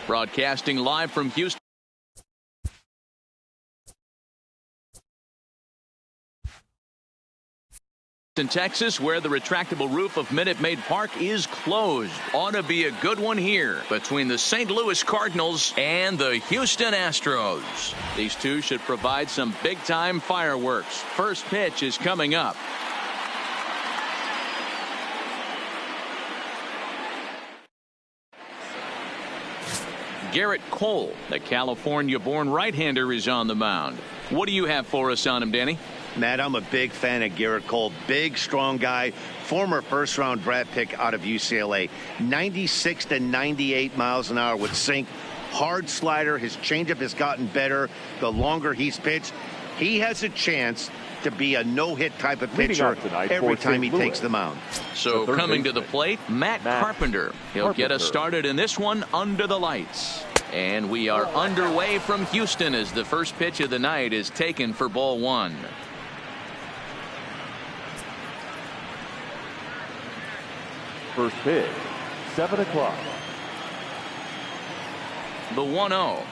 Broadcasting live from Houston, Texas, where the retractable roof of Minute Maid Park is closed. Ought to be a good one here between the St. Louis Cardinals and the Houston Astros. These two should provide some big-time fireworks. First pitch is coming up. Garrett Cole, the California-born right-hander, is on the mound. What do you have for us on him, Danny? Matt, I'm a big fan of Garrett Cole. Big, strong guy. Former first-round draft pick out of UCLA. 96 to 98 miles an hour with sink. Hard slider. His changeup has gotten better the longer he's pitched. He has a chance to be a no-hit type of pitcher every time he takes the mound. So coming to the plate, Matt Carpenter. He'll get us started in this one under the lights. And we are underway from Houston as the first pitch of the night is taken for ball one. First pitch, 7 o'clock. The 1-0.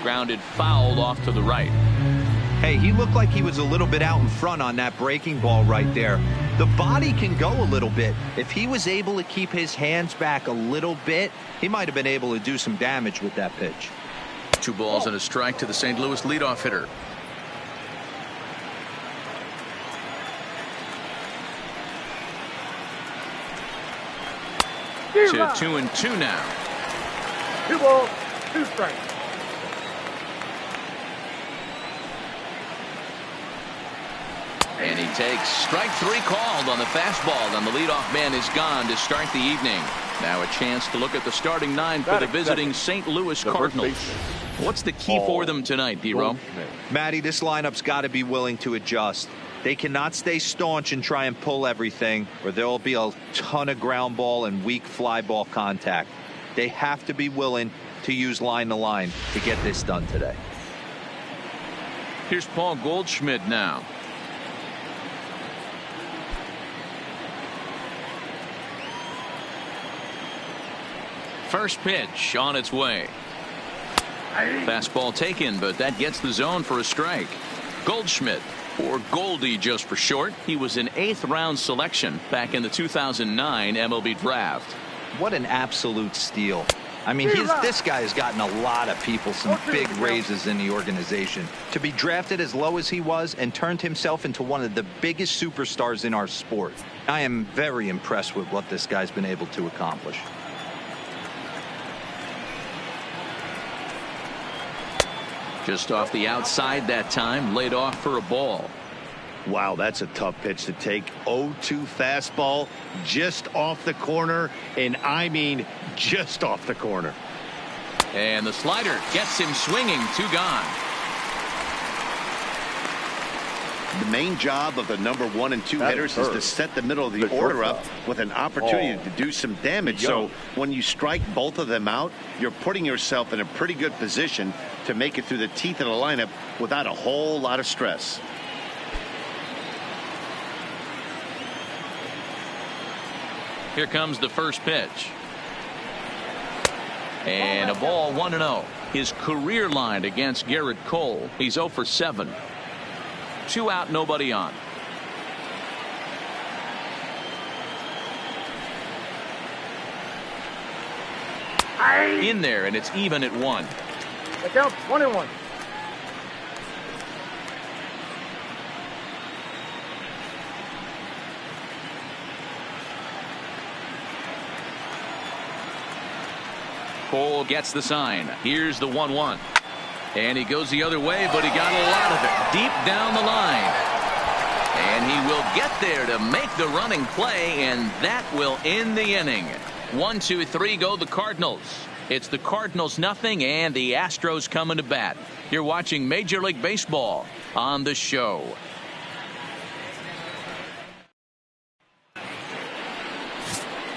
Grounded foul off to the right. Hey, he looked like he was a little bit out in front on that breaking ball right there. The body can go a little bit. If he was able to keep his hands back a little bit, he might have been able to do some damage with that pitch. 2 balls and a strike to the St. Louis leadoff hitter. To 2-2 now. 2 balls, 2 strikes. And he takes strike 3 called on the fastball, and the leadoff man is gone to start the evening. Now a chance to look at the starting 9 for the visiting St. Louis Cardinals. What's the key for them tonight, D-Row? Matty, this lineup's got to be willing to adjust. They cannot stay staunch and try and pull everything, or there will be a ton of ground ball and weak fly ball contact. They have to be willing to use line to line to get this done today. Here's Paul Goldschmidt now. First pitch on its way. Fastball taken, but that gets the zone for a strike. Goldschmidt, or Goldie just for short. He was an 8th round selection back in the 2009 MLB draft. What an absolute steal. I mean, this guy has gotten a lot of people some big raises in the organization. To be drafted as low as he was and turned himself into one of the biggest superstars in our sport. I am very impressed with what this guy's been able to accomplish. Just off the outside that time, laid off for a ball. Wow, that's a tough pitch to take. 0-2 fastball just off the corner, and I mean just off the corner. And the slider gets him swinging. 2 gone. The main job of the number 1 and 2 hitters is to set the middle of the order up with an opportunity to do some damage. So when you strike both of them out, you're putting yourself in a pretty good position to make it through the teeth of the lineup without a whole lot of stress. Here comes the first pitch. And a ball, 1-0. His career line against Garrett Cole. He's 0 for 7. 2 out, nobody on. In there, and it's even at 1. The count's 1-1. Cole gets the sign. Here's the 1-1. And he goes the other way, but he got a lot of it deep down the line. And he will get there to make the running play, and that will end the inning. 1, 2, 3 go the Cardinals. It's the Cardinals nothing and the Astros coming to bat. You're watching Major League Baseball on the show.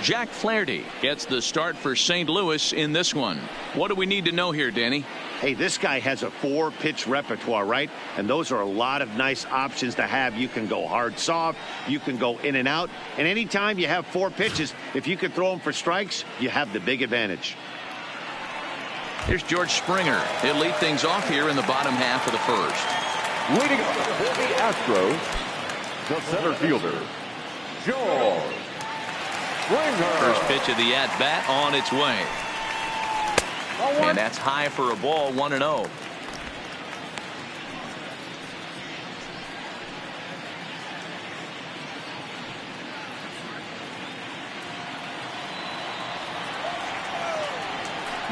Jack Flaherty gets the start for St. Louis in this one. What do we need to know here, Danny? Hey, this guy has a 4-pitch repertoire, right? And those are a lot of nice options to have. You can go hard, soft. You can go in and out. And anytime you have 4 pitches, if you can throw them for strikes, you have the big advantage. Here's George Springer. He'll lead things off here in the bottom half of the first. Leading off for the Astros, the center fielder, George Springer. First pitch of the at-bat on its way. And that's high for a ball, 1-0.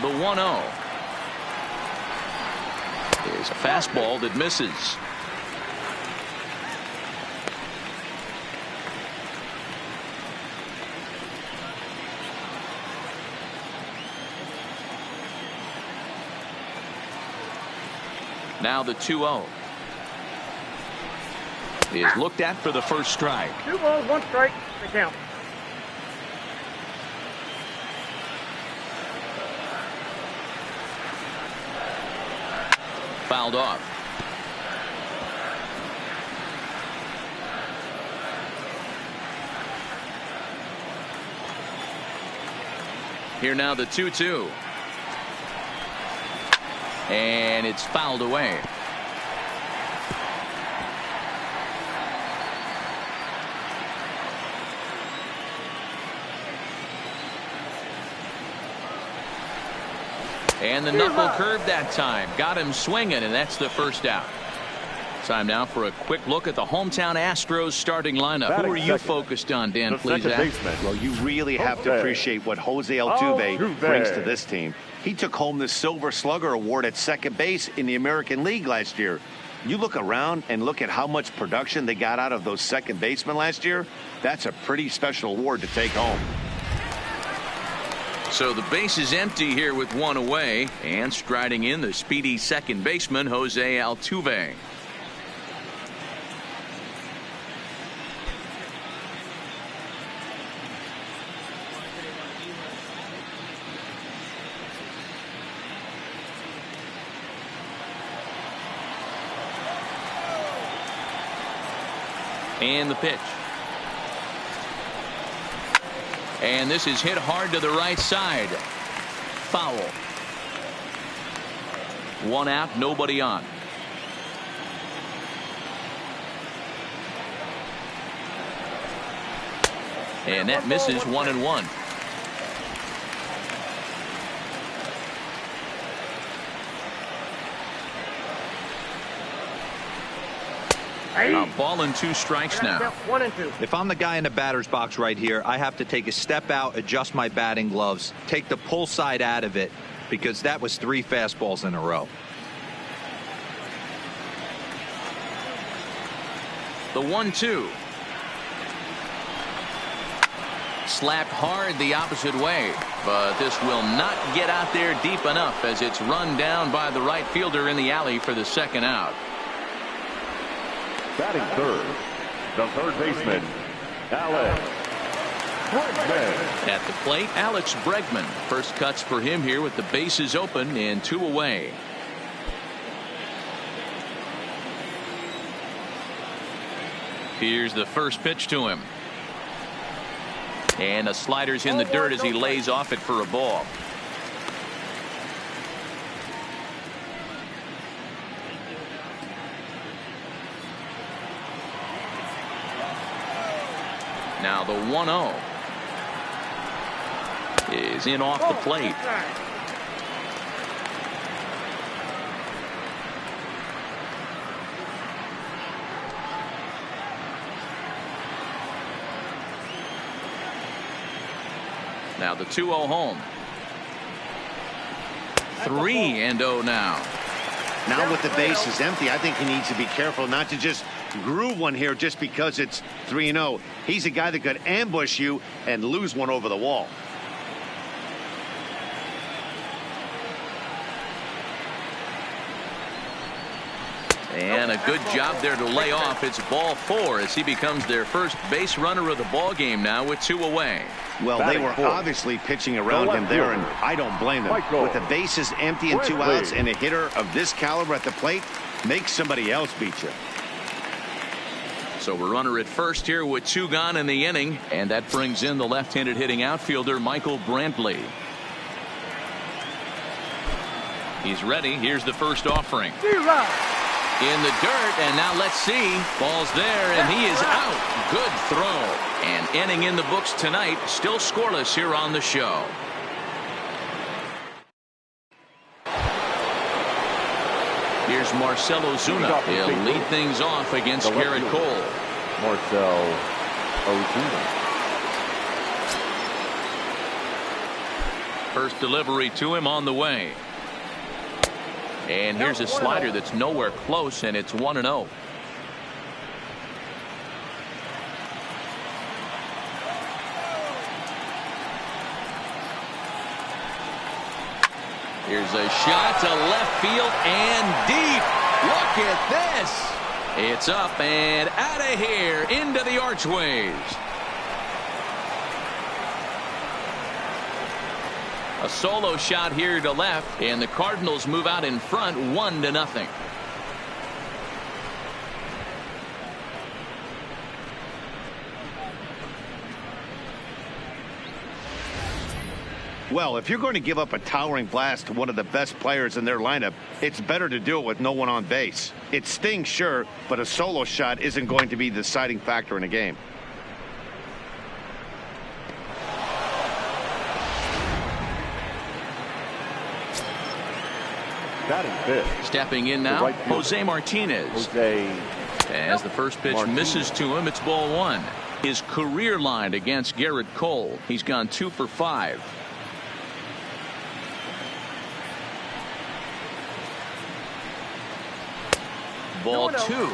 The 1-0 is a fastball that misses. Now the 2-0 is looked at for the first strike. 2 balls, 1 strike. The count. Fouled off. Here now the 2-2. And it's fouled away. And the knuckle curve that time got him swinging, and that's the first out. Time now for a quick look at the hometown Astros starting lineup. Who are you focused on, Dan? Please, Well, you really have to appreciate what Jose Altuve brings to this team. He took home the Silver Slugger Award at second base in the American League last year. You look around and look at how much production they got out of those second basemen last year. That's a pretty special award to take home. So the base is empty here with 1 away, and striding in the speedy second baseman Jose Altuve. And the pitch. And this is hit hard to the right side. Foul. 1 out, nobody on. And that misses 1-1. A ball and 2 strikes now. 1 and 2. If I'm the guy in the batter's box right here, I have to take a step out, adjust my batting gloves, take the pull side out of it, because that was 3 fastballs in a row. The 1-2. Slapped hard the opposite way, but this will not get out there deep enough as it's run down by the right fielder in the alley for the second out. Batting third, the third baseman, Alex Bregman. At the plate, Alex Bregman. First cuts for him here with the bases open and 2 away. Here's the first pitch to him. And a slider's in the dirt as he lays off it for a ball. Now the 1-0 is in off the plate. Now the 2-0 home. 3-0 now. Now with the bases empty, I think he needs to be careful not to just groove one here just because it's 3-0. He's a guy that could ambush you and lose one over the wall. And a good job there to lay off. It's ball 4 as he becomes their first base runner of the ball game now with 2 away. Well, they were obviously pitching around him there, and I don't blame them. With the bases empty and 2 outs and a hitter of this caliber at the plate, make somebody else beat you. So we're runner at first here with 2 gone in the inning, and that brings in the left-handed hitting outfielder Michael Brantley. He's ready. Here's the first offering. In the dirt, and now let's see. Ball's there, and he is out. Good throw. And inning in the books tonight, still scoreless here on the show. Here's Marcell Ozuna. He'll lead things off against Garrett Cole. Marcell Ozuna. First delivery to him on the way. And here's a slider that's nowhere close, and it's 1-0. Here's a shot to left field and deep. Look at this. It's up and out of here into the archways. A solo shot here to left, and the Cardinals move out in front 1-0. Well, if you're going to give up a towering blast to one of the best players in their lineup, it's better to do it with no one on base. It stings, sure, but a solo shot isn't going to be the deciding factor in a game. Stepping in now, Jose Martinez. As the first pitch misses to him, it's ball 1. His career line against Garrett Cole. He's gone 2 for 5. Ball 2.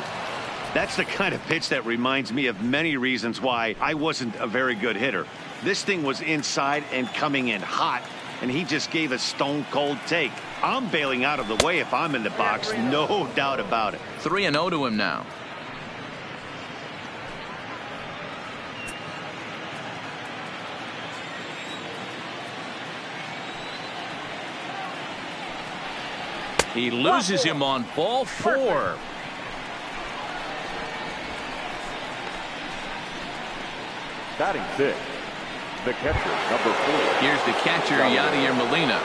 That's the kind of pitch that reminds me of many reasons why I wasn't a very good hitter. This thing was inside and coming in hot, and he just gave a stone-cold take. I'm bailing out of the way if I'm in the box, no doubt about it. 3-0 to him now. He loses him on ball 4. Batting 6, the catcher, number 4. Here's the catcher, Yadier Molina.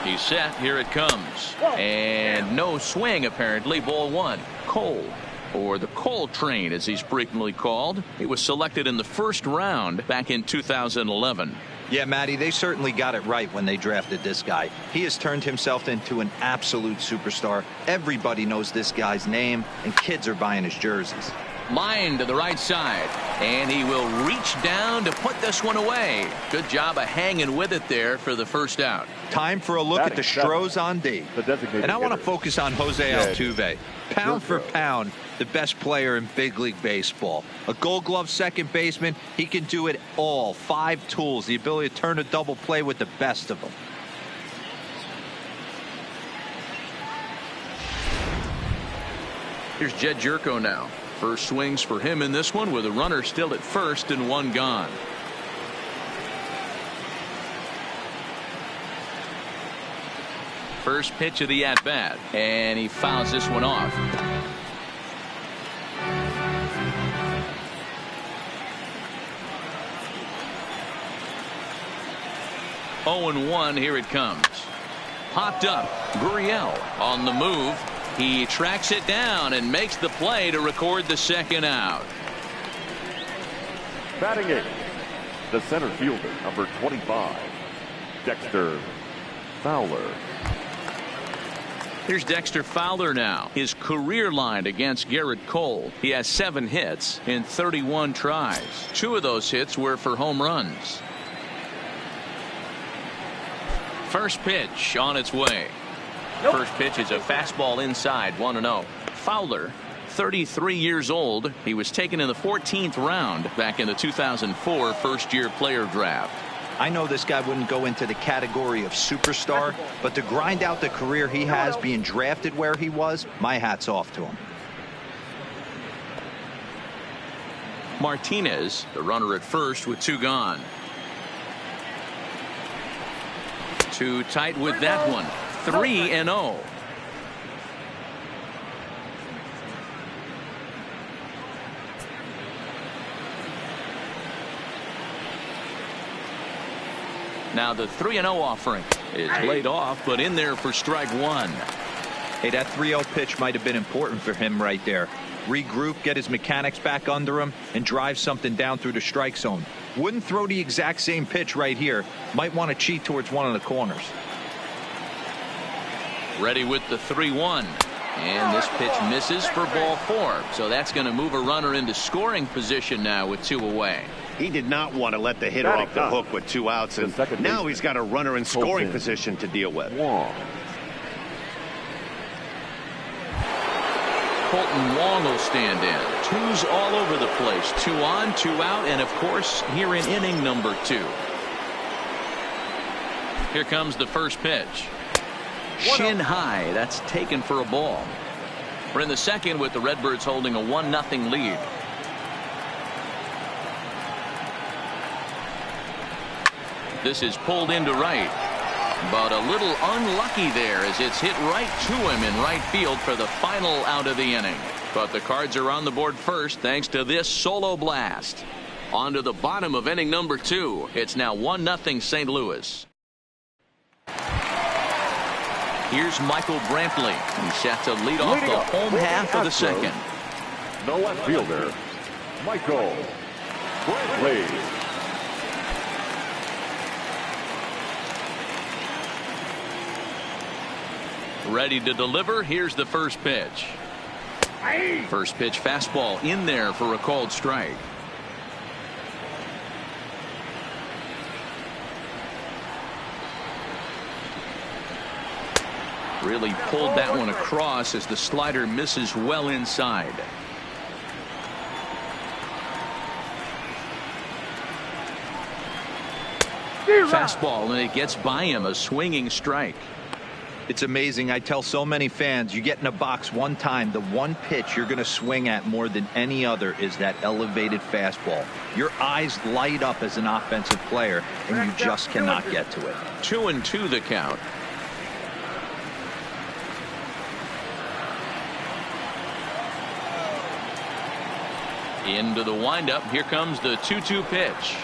He's set. Here it comes. And no swing, apparently. Ball 1. Cole, or the Cole train, as he's frequently called. He was selected in the first round back in 2011. Yeah, Matty, they certainly got it right when they drafted this guy. He has turned himself into an absolute superstar. Everybody knows this guy's name, and kids are buying his jerseys. Line to the right side, and he will reach down to put this one away. Good job of hanging with it there for the first out. Time for a look at the Stros on D. And I want to focus on Jose Altuve. Pound for pound, the best player in big league baseball. A Gold Glove second baseman, he can do it all. 5 tools, the ability to turn a double play with the best of them. Here's Jed Jerko now. First swings for him in this one with a runner still at first and 1 gone. First pitch of the at-bat, and he fouls this one off. Oh and 1, here it comes. Popped up. Gurriel on the move. He tracks it down and makes the play to record the second out. Batting 8, the center fielder, number 25, Dexter Fowler. Here's Dexter Fowler now. His career line against Garrett Cole. He has 7 hits in 31 tries. 2 of those hits were for home runs. First pitch on its way. First pitch is a fastball inside, 1-0. Fowler, 33 years old. He was taken in the 14th round back in the 2004 first-year player draft. I know this guy wouldn't go into the category of superstar, but to grind out the career he has being drafted where he was, my hat's off to him. Martinez, the runner at first with 2 gone. Too tight with that one. 3-0. Now the 3-0 offering is laid off, but in there for strike 1. Hey, that 3-0 pitch might have been important for him right there. Regroup, get his mechanics back under him, and drive something down through the strike zone. Wouldn't throw the exact same pitch right here. Might want to cheat towards one of the corners. Ready with the 3-1. And this pitch misses for ball 4. So that's going to move a runner into scoring position now with 2 away. He did not want to let the hitter off the hook with 2 outs, and now he's got a runner in scoring position to deal with. Colton Wong will stand in. 2s all over the place. 2 on, 2 out, and of course here in inning number 2. Here comes the first pitch. Shin high. That's taken for a ball. We're in the second with the Redbirds holding a 1-0 lead. This is pulled into right, but a little unlucky there as it's hit right to him in right field for the final out of the inning. But the Cards are on the board first thanks to this solo blast. On to the bottom of inning number 2. It's now 1-0 St. Louis. Here's Michael Brantley. He's set to lead off the home half of the second. The left fielder, Michael Brantley. Ready to deliver. Here's the first pitch. First pitch fastball in there for a called strike. Really pulled that one across as the slider misses well inside. Fastball, and it gets by him, a swinging strike. It's amazing. I tell so many fans, you get in a box one time, the one pitch you're going to swing at more than any other is that elevated fastball. Your eyes light up as an offensive player, and you just cannot get to it. 2-2 the count. Into the windup. Here comes the 2-2 pitch.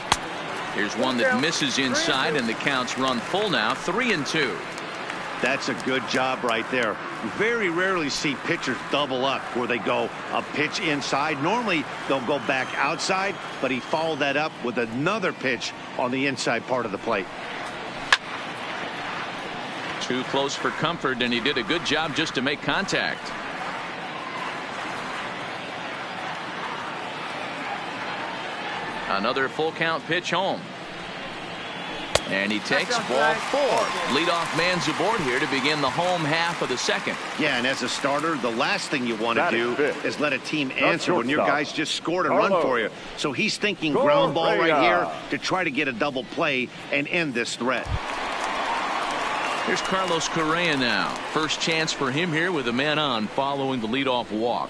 Here's one that misses inside, and the count's run full now. 3-2. That's a good job right there. Very rarely see pitchers double up where they go a pitch inside. Normally they'll go back outside, but he followed that up with another pitch on the inside part of the plate. Too close for comfort, and he did a good job just to make contact. Another full count pitch home. And he takes ball 4. Leadoff man's aboard here to begin the home half of the second. Yeah, and as a starter, the last thing you want to do is let a team answer when your guys just scored a run for you. So he's thinking ground ball right here to try to get a double play and end this threat. Here's Carlos Correa now. First chance for him here with a man on following the leadoff walk.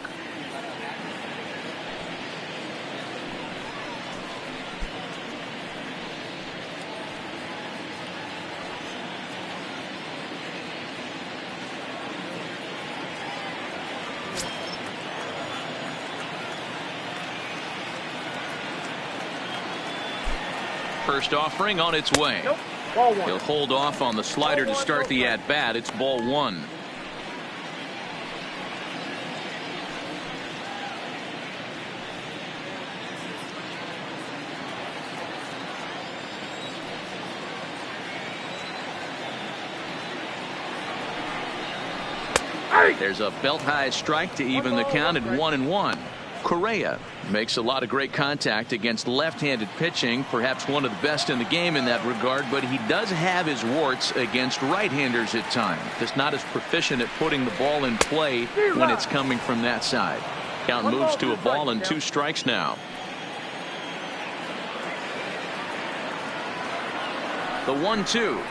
First offering on its way. He'll hold off on the slider to start the at-bat. It's ball 1. There's a belt-high strike to even the count at 1-1. Correa makes a lot of great contact against left-handed pitching, perhaps one of the best in the game in that regard, but he does have his warts against right-handers at times. Just not as proficient at putting the ball in play when it's coming from that side. Count moves to a ball and 2 strikes now. The 1-2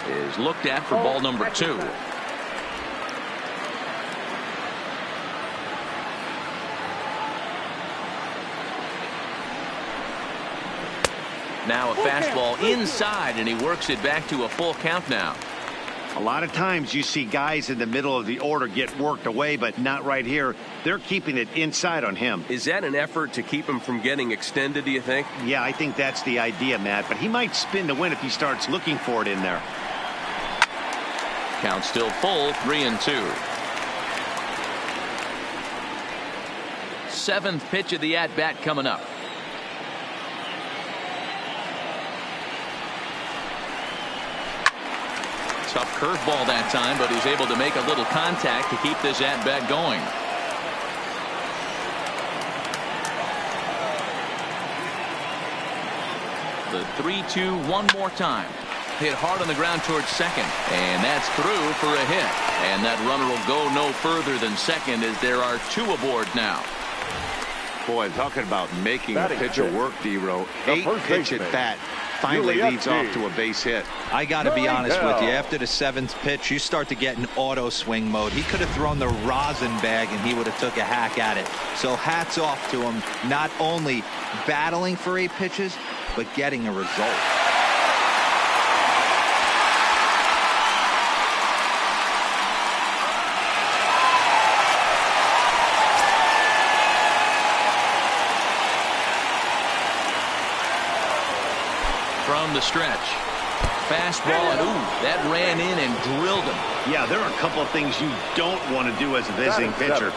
is looked at for ball number 2. Now a fastball inside, and he works it back to a full count now. A lot of times you see guys in the middle of the order get worked away, but not right here. They're keeping it inside on him. Is that an effort to keep him from getting extended, do you think? Yeah, I think that's the idea, Matt. But he might spin to win if he starts looking for it in there. Count still full, 3-2. Seventh pitch of the at-bat coming up. Tough curveball that time, but he's able to make a little contact to keep this at-bat going. The 3-2 one more time. Hit hard on the ground towards second, and that's through for a hit. And that runner will go no further than second as there are 2 aboard now. Boy, talking about making a pitcher work, D-Row. 8 pitch at bat. Finally leads off to a base hit. I got to be honest with you. After the 7th pitch, you start to get in auto swing mode. He could have thrown the rosin bag and he would have took a hack at it. So hats off to him, not only battling for 8 pitches, but getting a result. From the stretch. Fastball, and ooh, that ran in and drilled him. Yeah, there are a couple of things you don't want to do as a visiting pitcher.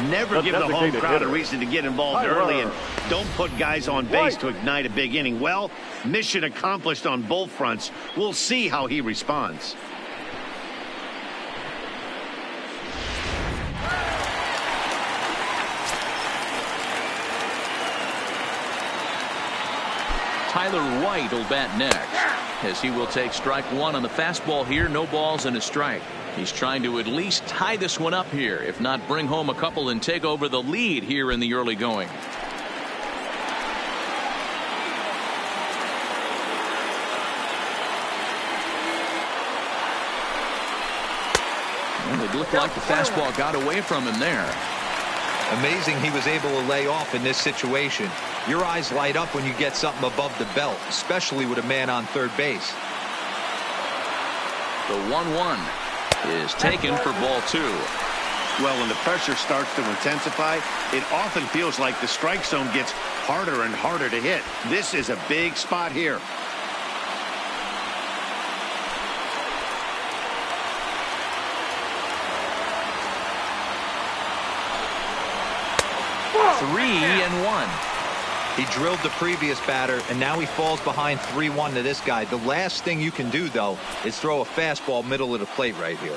Never give the home crowd a reason to get involved early, and don't put guys on base to ignite a big inning. Well, mission accomplished on both fronts. We'll see how he responds. Tyler White will bat next, as he will take strike 1 on the fastball here. No balls and a strike. He's trying to at least tie this one up here, if not bring home a couple and take over the lead here in the early going. Well, it looked like the fastball got away from him there. Amazing he was able to lay off in this situation. Your eyes light up when you get something above the belt, especially with a man on third base. The 1-1 is taken for ball 2. Well, when the pressure starts to intensify, it often feels like the strike zone gets harder and harder to hit. This is a big spot here. Three and 1. He drilled the previous batter, and now he falls behind 3-1 to this guy. The last thing you can do, though, is throw a fastball middle of the plate right here.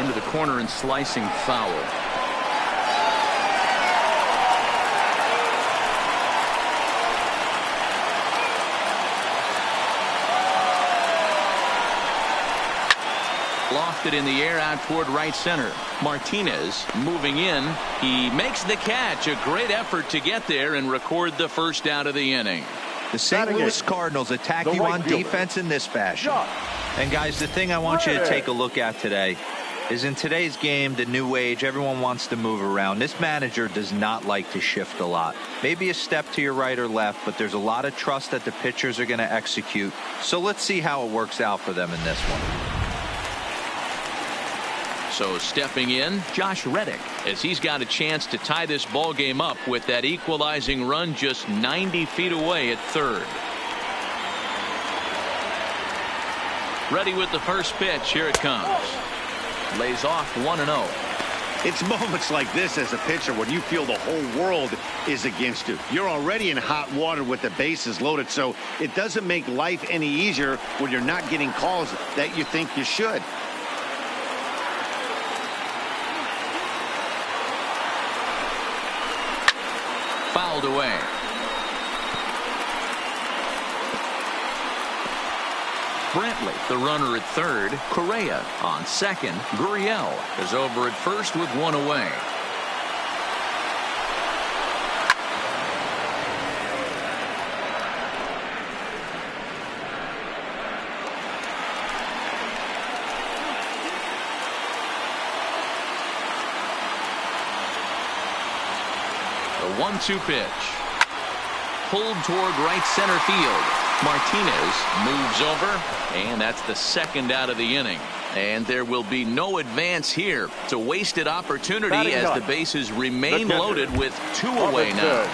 Into the corner and slicing foul. Lofted in the air out toward right center. Martinez moving in. He makes the catch. A great effort to get there and record the first out of the inning. The St. Louis Cardinals attack you on defense in this fashion. And guys, the thing I want you to take a look at today is in today's game, the new age, everyone wants to move around. This manager does not like to shift a lot. Maybe a step to your right or left, but there's a lot of trust that the pitchers are going to execute. So let's see how it works out for them in this one. So stepping in, Josh Reddick, as he's got a chance to tie this ball game up with that equalizing run just 90 feet away at third. Ready with the first pitch. Here it comes. Lays off 1-0. It's moments like this as a pitcher when you feel the whole world is against you. You're already in hot water with the bases loaded, so it doesn't make life any easier when you're not getting calls that you think you should. Fouled away. Brantley, the runner at third. Correa on second. Gurriel is over at first with one away. The 1-2 pitch. Pulled toward right center field. Martinez moves over, and that's the second out of the inning. And there will be no advance here. It's a wasted opportunity as the bases remain loaded with two away now.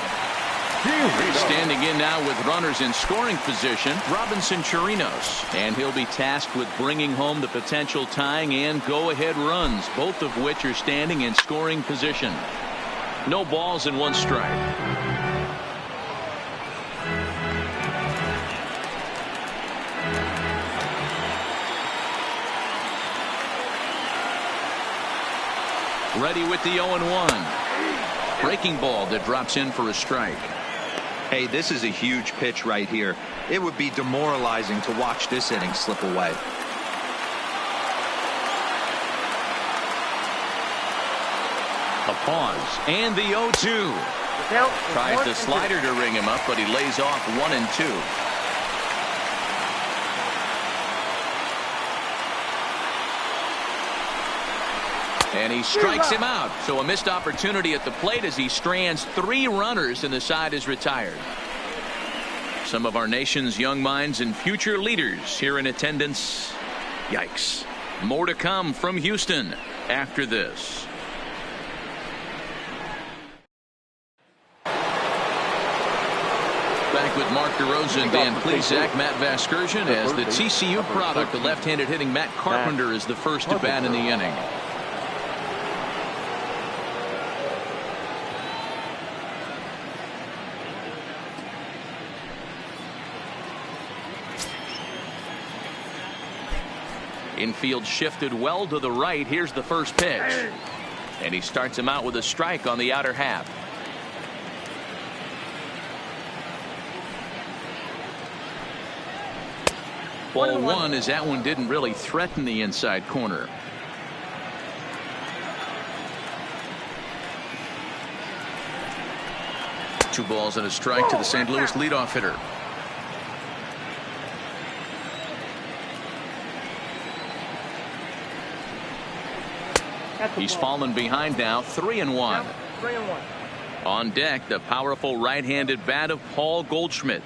Standing in now with runners in scoring position, Robinson Chirinos. And he'll be tasked with bringing home the potential tying and go-ahead runs, both of which are standing in scoring position. No balls and one strike. Ready with the 0-1. Breaking ball that drops in for a strike. Hey, this is a huge pitch right here. It would be demoralizing to watch this inning slip away. A pause and the 0-2. Tries the slider to ring him up, but he lays off 1-2. And he strikes him out. So a missed opportunity at the plate as he strands three runners and the side is retired. Some of our nation's young minds and future leaders here in attendance. Yikes. More to come from Houston after this. Back with Mark DeRosa, Dan Plesac, Matt Vasgersian as the TCU product. The left-handed hitting Matt Carpenter is the first to bat in the inning. Infield shifted well to the right. Here's the first pitch. And he starts him out with a strike on the outer half. Ball one, as that one didn't really threaten the inside corner. Two balls and a strike to the St. Louis leadoff hitter. He's fallen behind now, 3-1. On deck, the powerful right-handed bat of Paul Goldschmidt.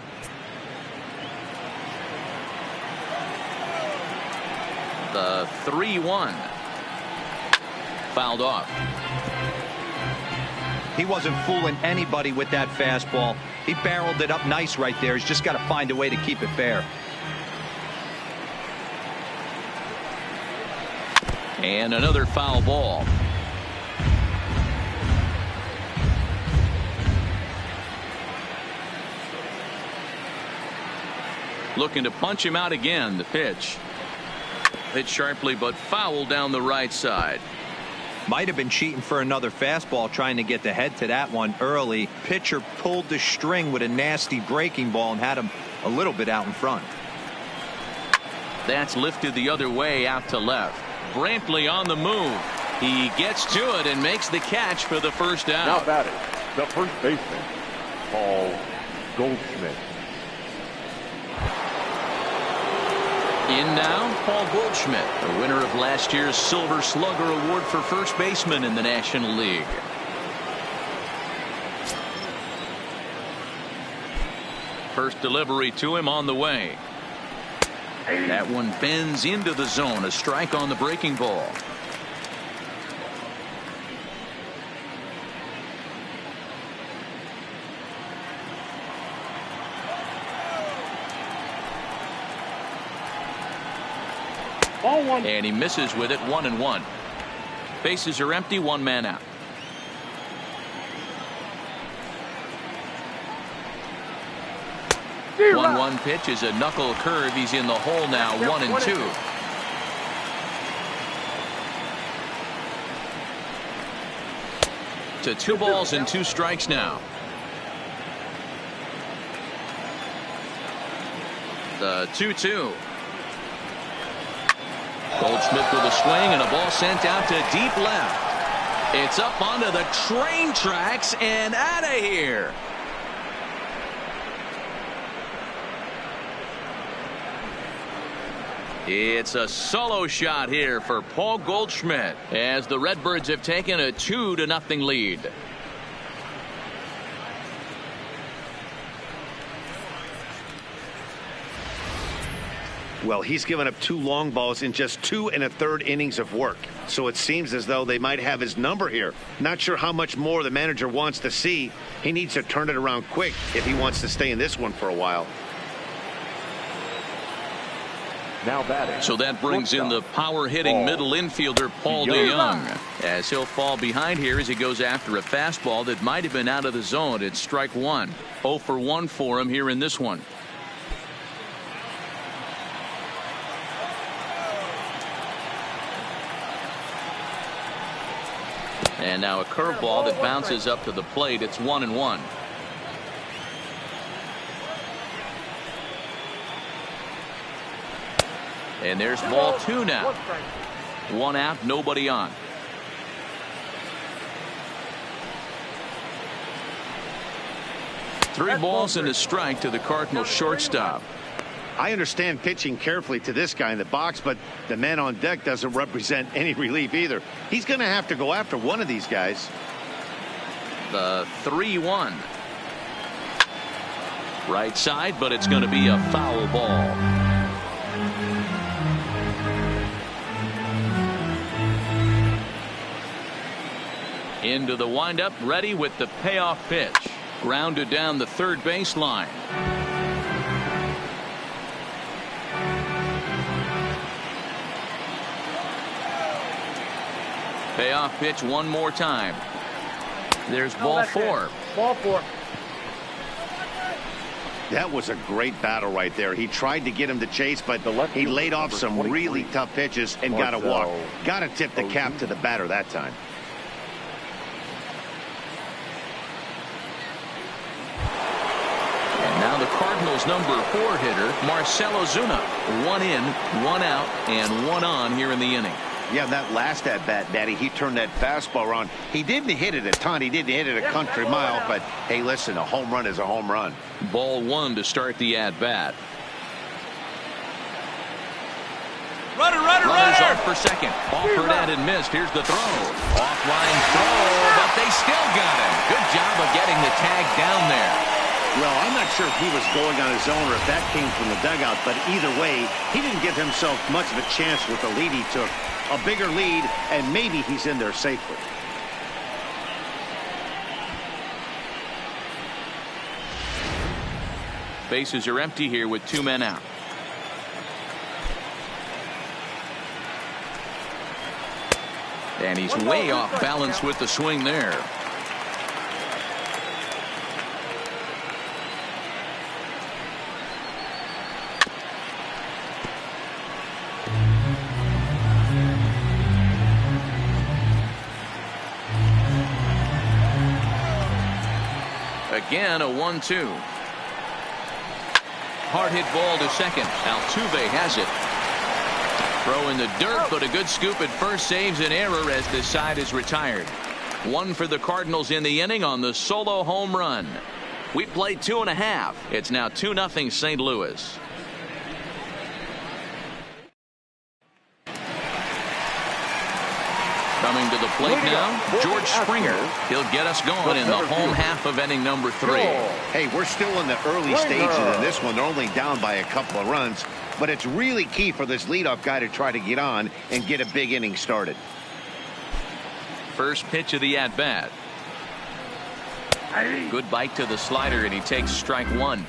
The 3-1. Fouled off. He wasn't fooling anybody with that fastball. He barreled it up nice right there. He's just got to find a way to keep it fair. And another foul ball. Looking to punch him out again. The pitch. Hit sharply but foul down the right side. Might have been cheating for another fastball, trying to get the head to that one early. Pitcher pulled the string with a nasty breaking ball and had him a little bit out in front. That's lifted the other way out to left. Brantley on the move. He gets to it and makes the catch for the first out. Now batting, the first baseman, Paul Goldschmidt. In now, Paul Goldschmidt, the winner of last year's Silver Slugger Award for first baseman in the National League. First delivery to him on the way. That one bends into the zone. A strike on the breaking ball. And he misses with it. 1-1. Bases are empty. One man out. The 1-1 pitch is a knuckle curve. He's in the hole now. 1-2. To 2 balls and 2 strikes now. The 2-2. Goldschmidt with a swing and a ball sent out to deep left. It's up onto the train tracks and out of here. It's a solo shot here for Paul Goldschmidt as the Redbirds have taken a 2-0 lead. Well, he's given up 2 long balls in just 2 1/3 innings of work. So it seems as though they might have his number here. Not sure how much more the manager wants to see. He needs to turn it around quick if he wants to stay in this one for a while. Now batting. So that brings in the power-hitting middle infielder Paul DeYoung, as he'll fall behind here as he goes after a fastball that might have been out of the zone. It's strike 1. 0 for 1 for him here in this one. And now a curveball that bounces up to the plate. It's 1-1. And there's ball 2 now. 1 out, nobody on. Three balls and a strike to the Cardinals shortstop. I understand pitching carefully to this guy in the box, but the man on deck doesn't represent any relief either. He's going to have to go after one of these guys. The 3-1. Right side, but it's going to be a foul ball. Into the windup, ready with the payoff pitch. Grounded down the third baseline. Payoff pitch one more time. There's ball 4. Ball 4. That was a great battle right there. He tried to get him to chase, but he laid off some really tough pitches and got a walk. Got to tip the cap to the batter that time. And now the Cardinals' number 4 hitter, Marcell Ozuna. 1 in, 1 out, and 1 on here in the inning. Yeah, that last at-bat, Daddy, he turned that fastball around. He didn't hit it a ton. He didn't hit it a country mile. But, hey, listen, a home run is a home run. Ball 1 to start the at-bat. Runners off for second. Offered at and missed. Here's the throw. Offline throw, but they still got him. Good job of getting the tag down there. Well, I'm not sure if he was going on his own or if that came from the dugout, but either way, he didn't give himself much of a chance with the lead he took. A bigger lead, and maybe he's in there safely. Bases are empty here with 2 men out. And he's way off balance with the swing there. Again, a 1-2. Hard hit ball to second. Altuve has it. Throw in the dirt, but a good scoop at first saves an error as this side is retired. 1 for the Cardinals in the inning on the solo home run. We played 2.5. It's now 2-0 St. Louis. Coming to the plate now, George Springer. He'll get us going in the home half of inning number 3. Hey, we're still in the early stages of this one. They're only down by a couple of runs, but it's really key for this leadoff guy to try to get on and get a big inning started. First pitch of the at-bat. Good bite to the slider, and he takes strike 1.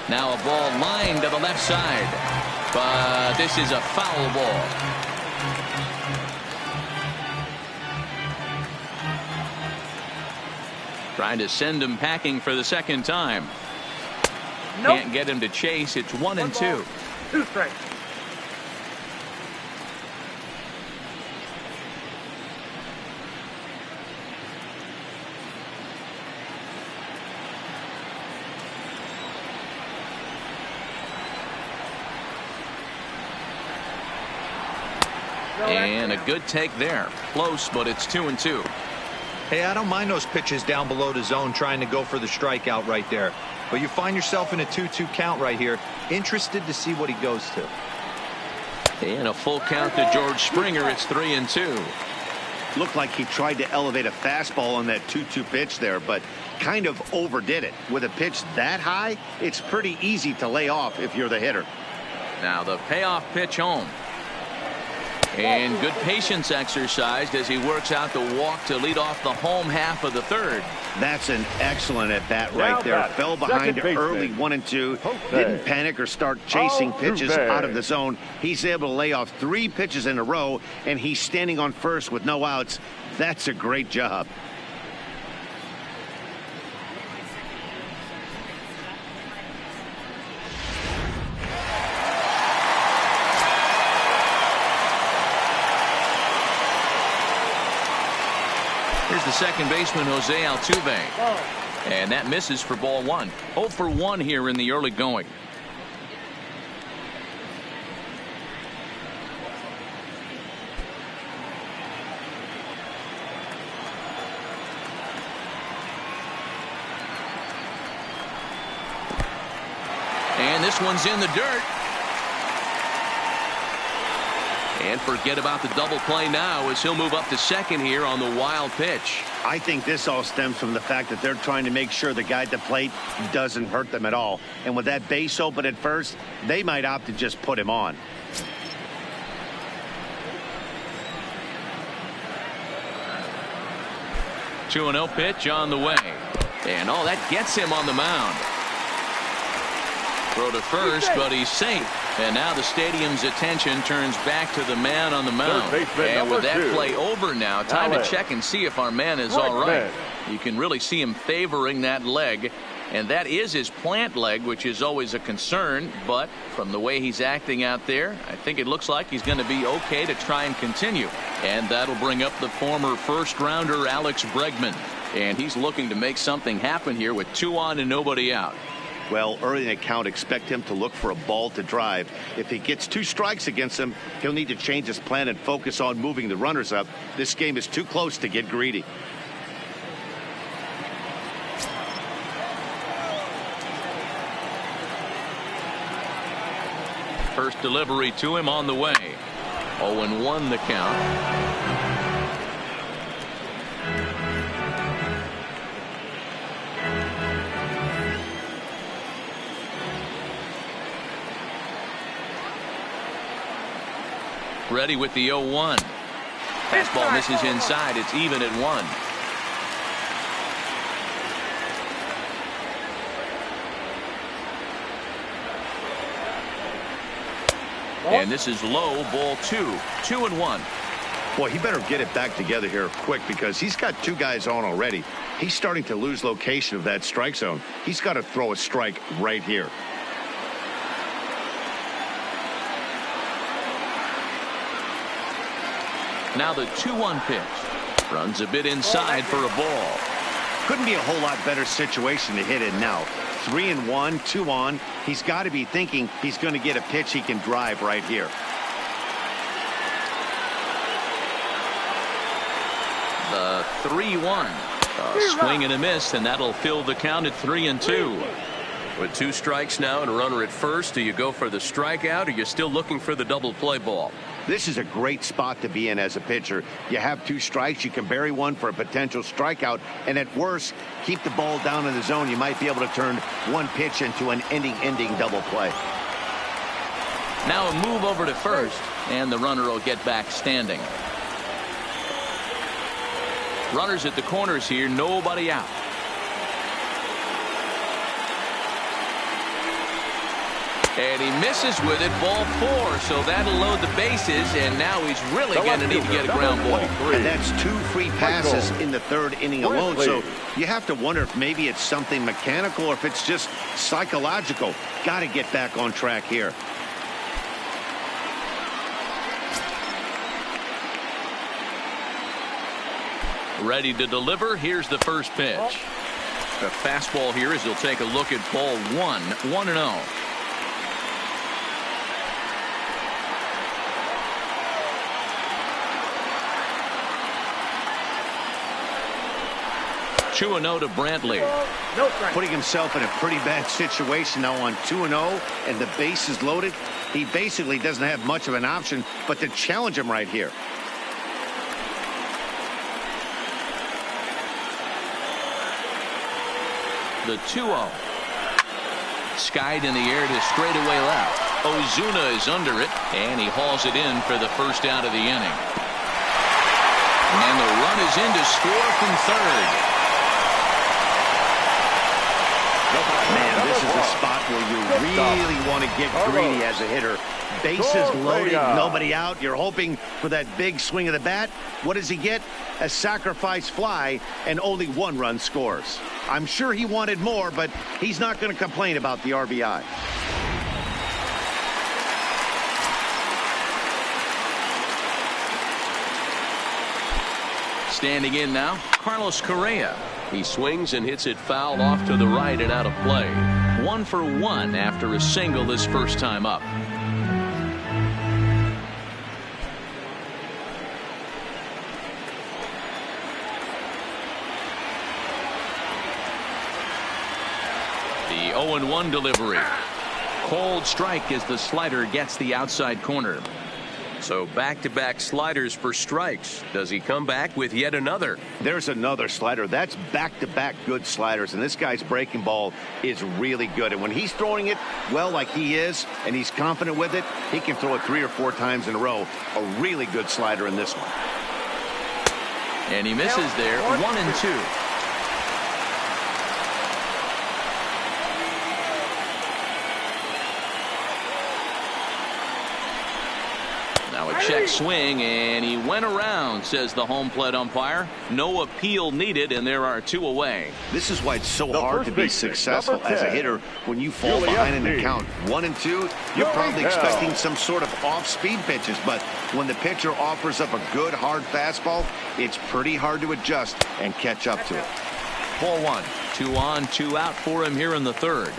Now a ball lined to the left side, but this is a foul ball. Trying to send him packing for the second time. Nope. Can't get him to chase. It's 1-2. 2 strikes. And a good take there. Close, but it's 2-2. Hey, I don't mind those pitches down below the zone trying to go for the strikeout right there. But you find yourself in a 2-2 count right here. Interested to see what he goes to. And a full count to George Springer. It's 3-2. Looked like he tried to elevate a fastball on that 2-2 pitch there, but kind of overdid it. With a pitch that high, it's pretty easy to lay off if you're the hitter. Now the payoff pitch home. And good patience exercised as he works out the walk to lead off the home half of the third. That's an excellent at bat right there. Fell behind early 1-2. Didn't panic or start chasing pitches out of the zone. He's able to lay off 3 pitches in a row, and he's standing on first with no outs. That's a great job. Here's the second baseman, Jose Altuve. And that misses for ball 1. 0 for 1 here in the early going. And this one's in the dirt. And forget about the double play now as he'll move up to second here on the wild pitch. I think this all stems from the fact that they're trying to make sure the guy at the plate doesn't hurt them at all. And with that base open at first, they might opt to just put him on. Two 2-0 pitch on the way. And oh, that gets him on the mound. Throw to first, but he's safe. And now the stadium's attention turns back to the man on the mound. And with that play over now, time to check and see if our man is all right. You can really see him favoring that leg. And that is his plant leg, which is always a concern. But from the way he's acting out there, I think it looks like he's going to be okay to try and continue. And that'll bring up the former first-rounder Alex Bregman. And he's looking to make something happen here with 2 on and nobody out. Well, early in the count, expect him to look for a ball to drive. If he gets 2 strikes against him, he'll need to change his plan and focus on moving the runners up. This game is too close to get greedy. First delivery to him on the way. 0-1 the count. Ready with the 0-1. Fastball misses inside. It's even at 1. And this is low, ball 2. 2-1. Boy, he better get it back together here quick because he's got 2 guys on already. He's starting to lose location of that strike zone. He's got to throw a strike right here. Now the 2-1 pitch. Runs a bit inside for a ball. Couldn't be a whole lot better situation to hit in now. 3-1, 2 on. He's got to be thinking he's going to get a pitch he can drive right here. The 3-1. A swing and a miss, and that'll fill the count at 3-2. With 2 strikes now and a runner at first, do you go for the strikeout or you're still looking for the double play ball? This is a great spot to be in as a pitcher. You have 2 strikes. You can bury one for a potential strikeout. And at worst, keep the ball down in the zone. You might be able to turn 1 pitch into an ending double play. Now a move over to first, and the runner will get back standing. Runners at the corners here, nobody out. And he misses with it, ball 4, so that'll load the bases, and now he's really going to need to get a ground ball. And that's 2 free passes in the 3rd inning alone, so you have to wonder if maybe it's something mechanical or if it's just psychological. Got to get back on track here. Ready to deliver. Here's the first pitch. A fastball here as he'll take a look at ball 1. 1-0. 2-0 to Brantley. Putting himself in a pretty bad situation now on 2-0, and the base is loaded. He basically doesn't have much of an option but to challenge him right here. The 2-0. Skied in the air to straightaway left. Ozuna is under it, and he hauls it in for the first out of the inning. And the run is in to score from third. Man, this is a spot where you really want to get greedy as a hitter. Bases loaded, nobody out. You're hoping for that big swing of the bat. What does he get? A sacrifice fly, and only one run scores. I'm sure he wanted more, but he's not going to complain about the RBI. Standing in now, Carlos Correa. He swings and hits it foul off to the right and out of play. 1 for 1 after a single his first time up. The 0-1 delivery. Cold strike as the slider gets the outside corner. So back-to-back sliders for strikes. Does he come back with yet another? There's another slider. That's back-to-back good sliders, and this guy's breaking ball is really good. And when he's throwing it well like he is, and he's confident with it, he can throw it 3 or 4 times in a row. A really good slider in this one. And he misses there. 1-2. Now a check swing, and he went around, says the home plate umpire. No appeal needed, and there are 2 away. This is why it's so hard to be successful as a hitter when you fall behind in the count. 1-2, you're probably expecting some sort of off-speed pitches, but when the pitcher offers up a good hard fastball, it's pretty hard to adjust and catch up to it. 4-1. 2 on, 2 out for him here in the third.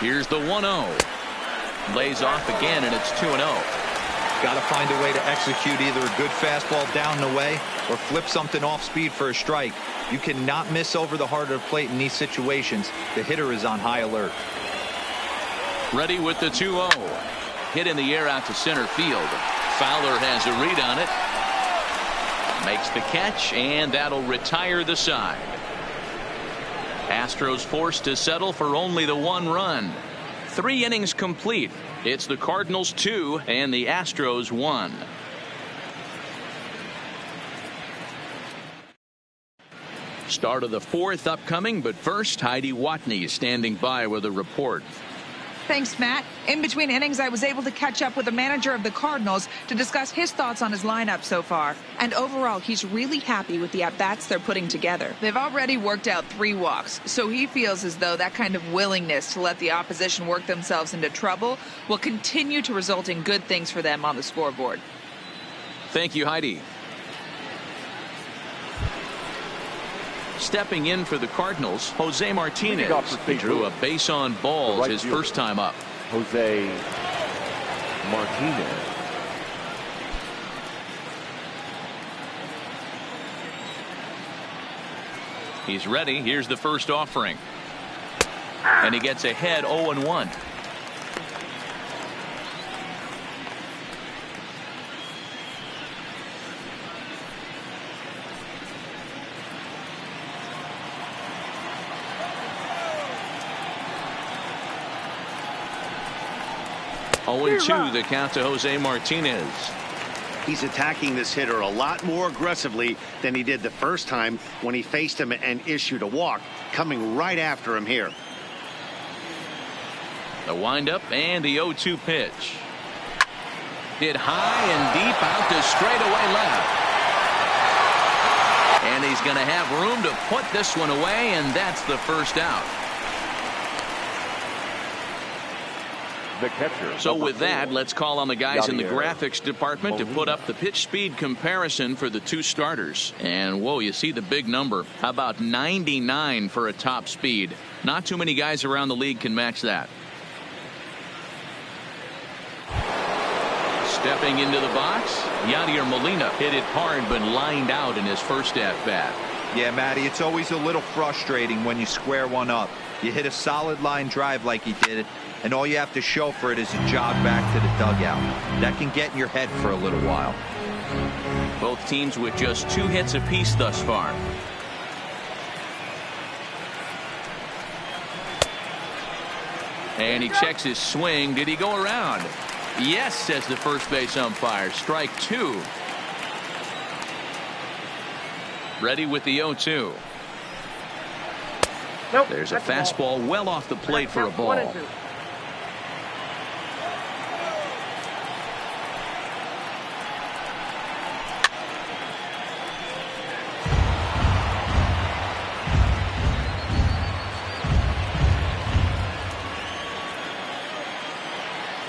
Here's the 1-0. Lays off again, and it's 2-0. Got to find a way to execute either a good fastball down the way or flip something off speed for a strike. You cannot miss over the heart of the plate in these situations. The hitter is on high alert. Ready with the 2-0. Hit in the air out to center field. Fowler has a read on it. Makes the catch, and that'll retire the side. Astros forced to settle for only the 1 run. 3 innings complete. It's the Cardinals 2 and the Astros 1. Start of the 4th upcoming, but first Heidi Watney is standing by with a report. Thanks, Matt. In between innings, I was able to catch up with the manager of the Cardinals to discuss his thoughts on his lineup so far. And overall, he's really happy with the at-bats they're putting together. They've already worked out 3 walks, so he feels as though that kind of willingness to let the opposition work themselves into trouble will continue to result in good things for them on the scoreboard. Thank you, Heidi. Stepping in for the Cardinals, Jose Martinez. He drew a base on balls his first time up. Jose Martinez. He's ready. Here's the first offering. And he gets ahead 0-1. The count to Jose Martinez. He's attacking this hitter a lot more aggressively than he did the first time when he faced him and issued a walk, coming right after him here. The windup and the 0-2 pitch. Hit high and deep out to straightaway left. And he's going to have room to put this one away, and that's the first out. the catcher. So with that, let's call on the guys in the Javier graphics department to put up the pitch speed comparison for the two starters. And whoa, you see the big number. How about 99 for a top speed? Not too many guys around the league can match that. Stepping into the box, Yadier Molina hit it hard but lined out in his first at-bat. Yeah, Matty, it's always a little frustrating when you square one up. You hit a solid line drive like he did, and all you have to show for it is a jog back to the dugout. That can get in your head for a little while. Both teams with just 2 hits apiece thus far. And he checks his swing. Did he go around? Yes, says the first base umpire. Strike 2. Ready with the 0-2. Nope, there's a fastball well off the plate for a ball.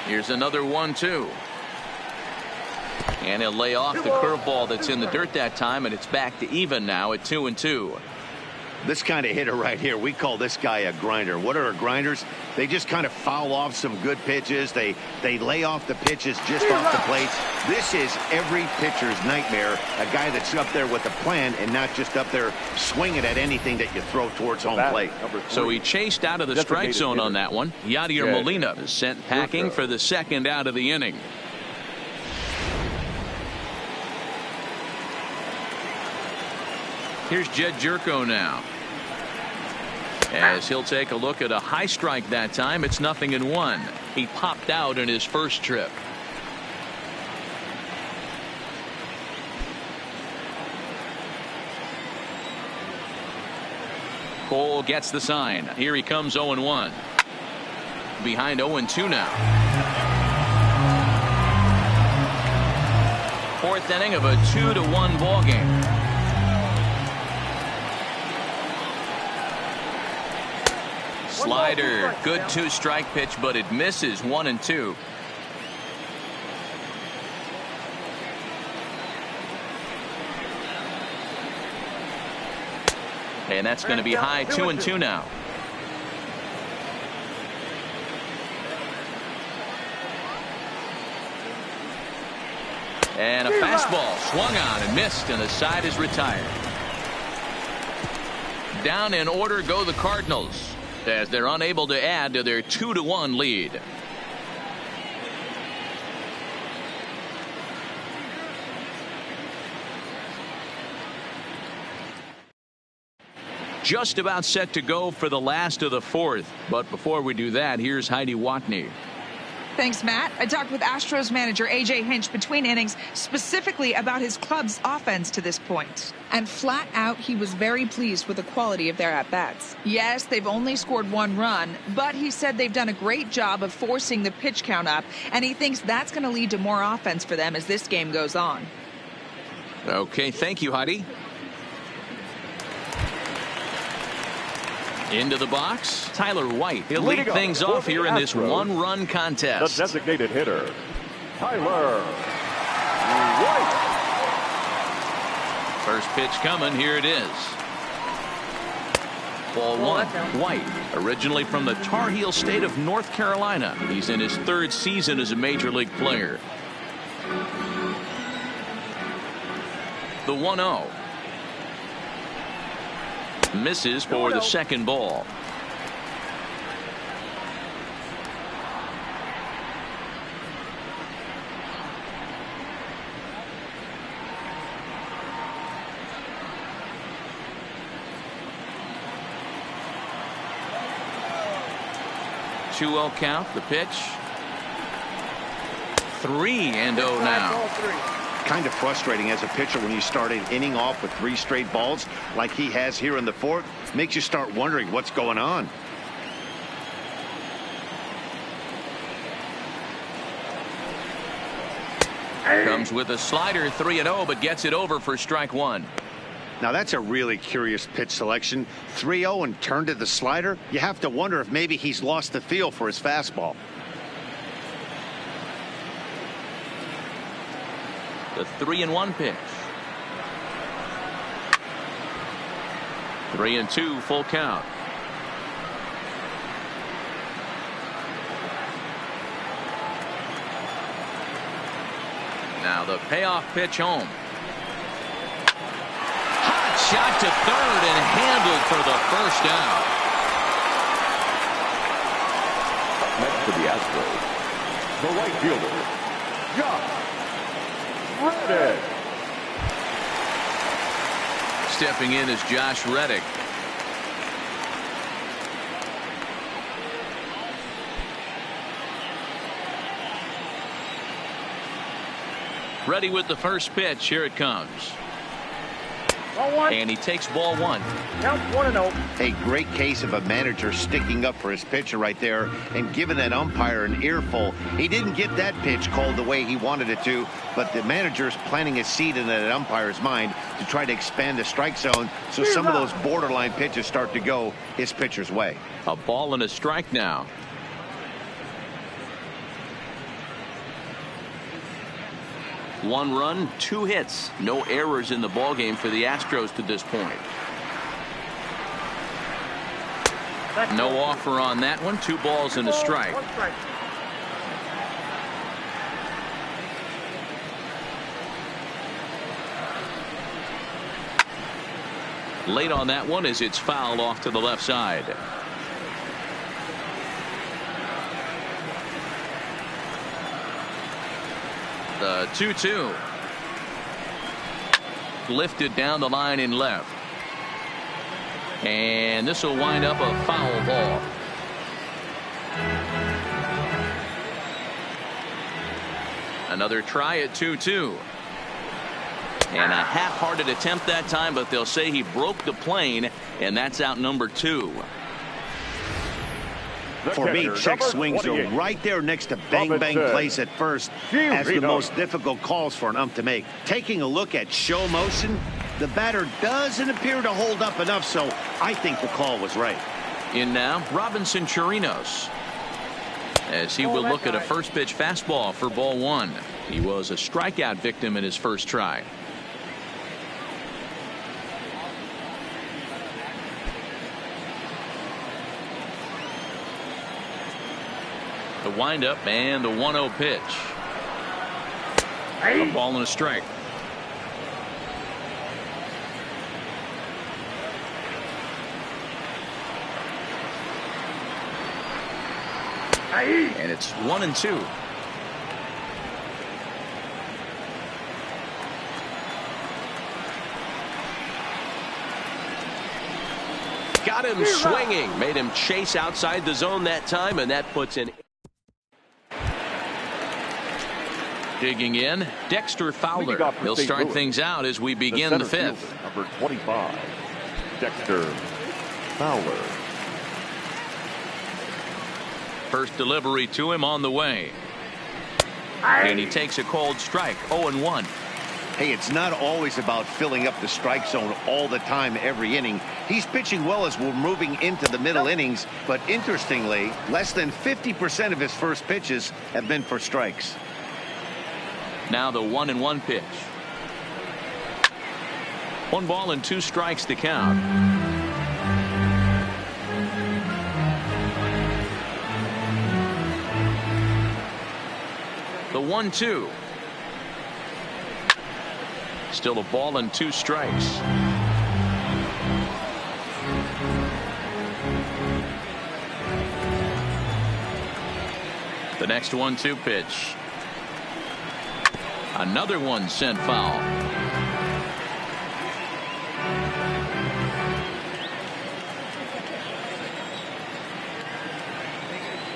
Here's another 1-2. And he'll lay off the curveball that's in the dirt that time, and it's back to even now at 2-2. This kind of hitter right here, we call this guy a grinder. What are grinders? They just kind of foul off some good pitches. They lay off the pitches just off the plate. This is every pitcher's nightmare, a guy that's up there with a plan and not just up there swinging at anything that you throw towards home plate. So he chased out of the strike zone on that one. Yadier Molina is sent packing for the second out of the inning. Here's Jed Jerko now. As he'll take a look at a high strike that time, it's 0-1. He popped out in his first trip. Cole gets the sign. Here he comes 0-1. Behind 0-2 now. Fourth inning of a 2-1 ball game. Slider, good 2-strike pitch, but it misses 1-2. And that's going to be high 2-2 now. And a fastball swung on and missed, and the side is retired. Down in order go the Cardinals, as they're unable to add to their 2-1 lead. Just about set to go for the last of the fourth. But before we do that, here's Heidi Watney. Thanks, Matt. I talked with Astros manager A.J. Hinch between innings specifically about his club's offense to this point. And flat out, he was very pleased with the quality of their at-bats. Yes, they've only scored 1 run, but he said they've done a great job of forcing the pitch count up, and he thinks that's going to lead to more offense for them as this game goes on. Okay, thank you, Heidi. Into the box, Tyler White. He'll lead things off here in this 1-run contest. The designated hitter, Tyler White. First pitch coming. Here it is. Ball 1. White, originally from the Tar Heel state of North Carolina. He's in his 3rd season as a major league player. The 1-0. Misses for the second ball. Two-0 count. The pitch. 3-0 now. Kind of frustrating as a pitcher when you start an inning off with 3 straight balls like he has here in the 4th. Makes you start wondering what's going on. Comes with a slider, 3-0, but gets it over for strike 1. Now that's a really curious pitch selection. 3-0 and turned to the slider. You have to wonder if maybe he's lost the feel for his fastball. The 3-1 pitch. 3-2 full count. Now the payoff pitch home. Hot shot to third and handled for the first out. Next to the Astros, the right fielder, Josh Reddick. Stepping in is Josh Reddick. Ready with the first pitch. Here it comes. And he takes ball one. Count 1-0. A great case of a manager sticking up for his pitcher right there and giving that umpire an earful. He didn't get that pitch called the way he wanted it to, but the manager's planting a seed in that umpire's mind to try to expand the strike zone so some of those borderline pitches start to go his pitcher's way. A ball and a strike now. One run, 2 hits. No errors in the ballgame for the Astros to this point. No offer on that one. 2 balls and a strike. Late on that one as it's fouled off to the left side. The 2-2. Lifted down the line in left. And this will wind up a foul ball. Another try at 2-2. And a half-hearted attempt that time, but they'll say he broke the plane, and that's out number 2. For me, check swings are right there next to bang-bang plays at first as the most difficult calls for an ump to make. Taking a look at show motion, the batter doesn't appear to hold up enough, so I think the call was right. In now, Robinson Chirinos, as he will look at a first pitch fastball for ball 1. He was a strikeout victim in his first try. The windup and the 1-0 pitch. A ball and a strike. And it's 1-2. Got him swinging. Made him chase outside the zone that time, and that puts in. Digging in, Dexter Fowler. He'll start things out as we begin the 5th. Number 25, Dexter Fowler. First delivery to him on the way. And he takes a cold strike. 0-1. Hey, it's not always about filling up the strike zone all the time every inning. He's pitching well as we're moving into the middle innings, but interestingly, less than 50% of his first pitches have been for strikes. Now the 1-1 pitch. 1 ball and 2 strikes to count. The 1-2. Still a ball and 2 strikes. The next 1-2 pitch. Another one sent foul.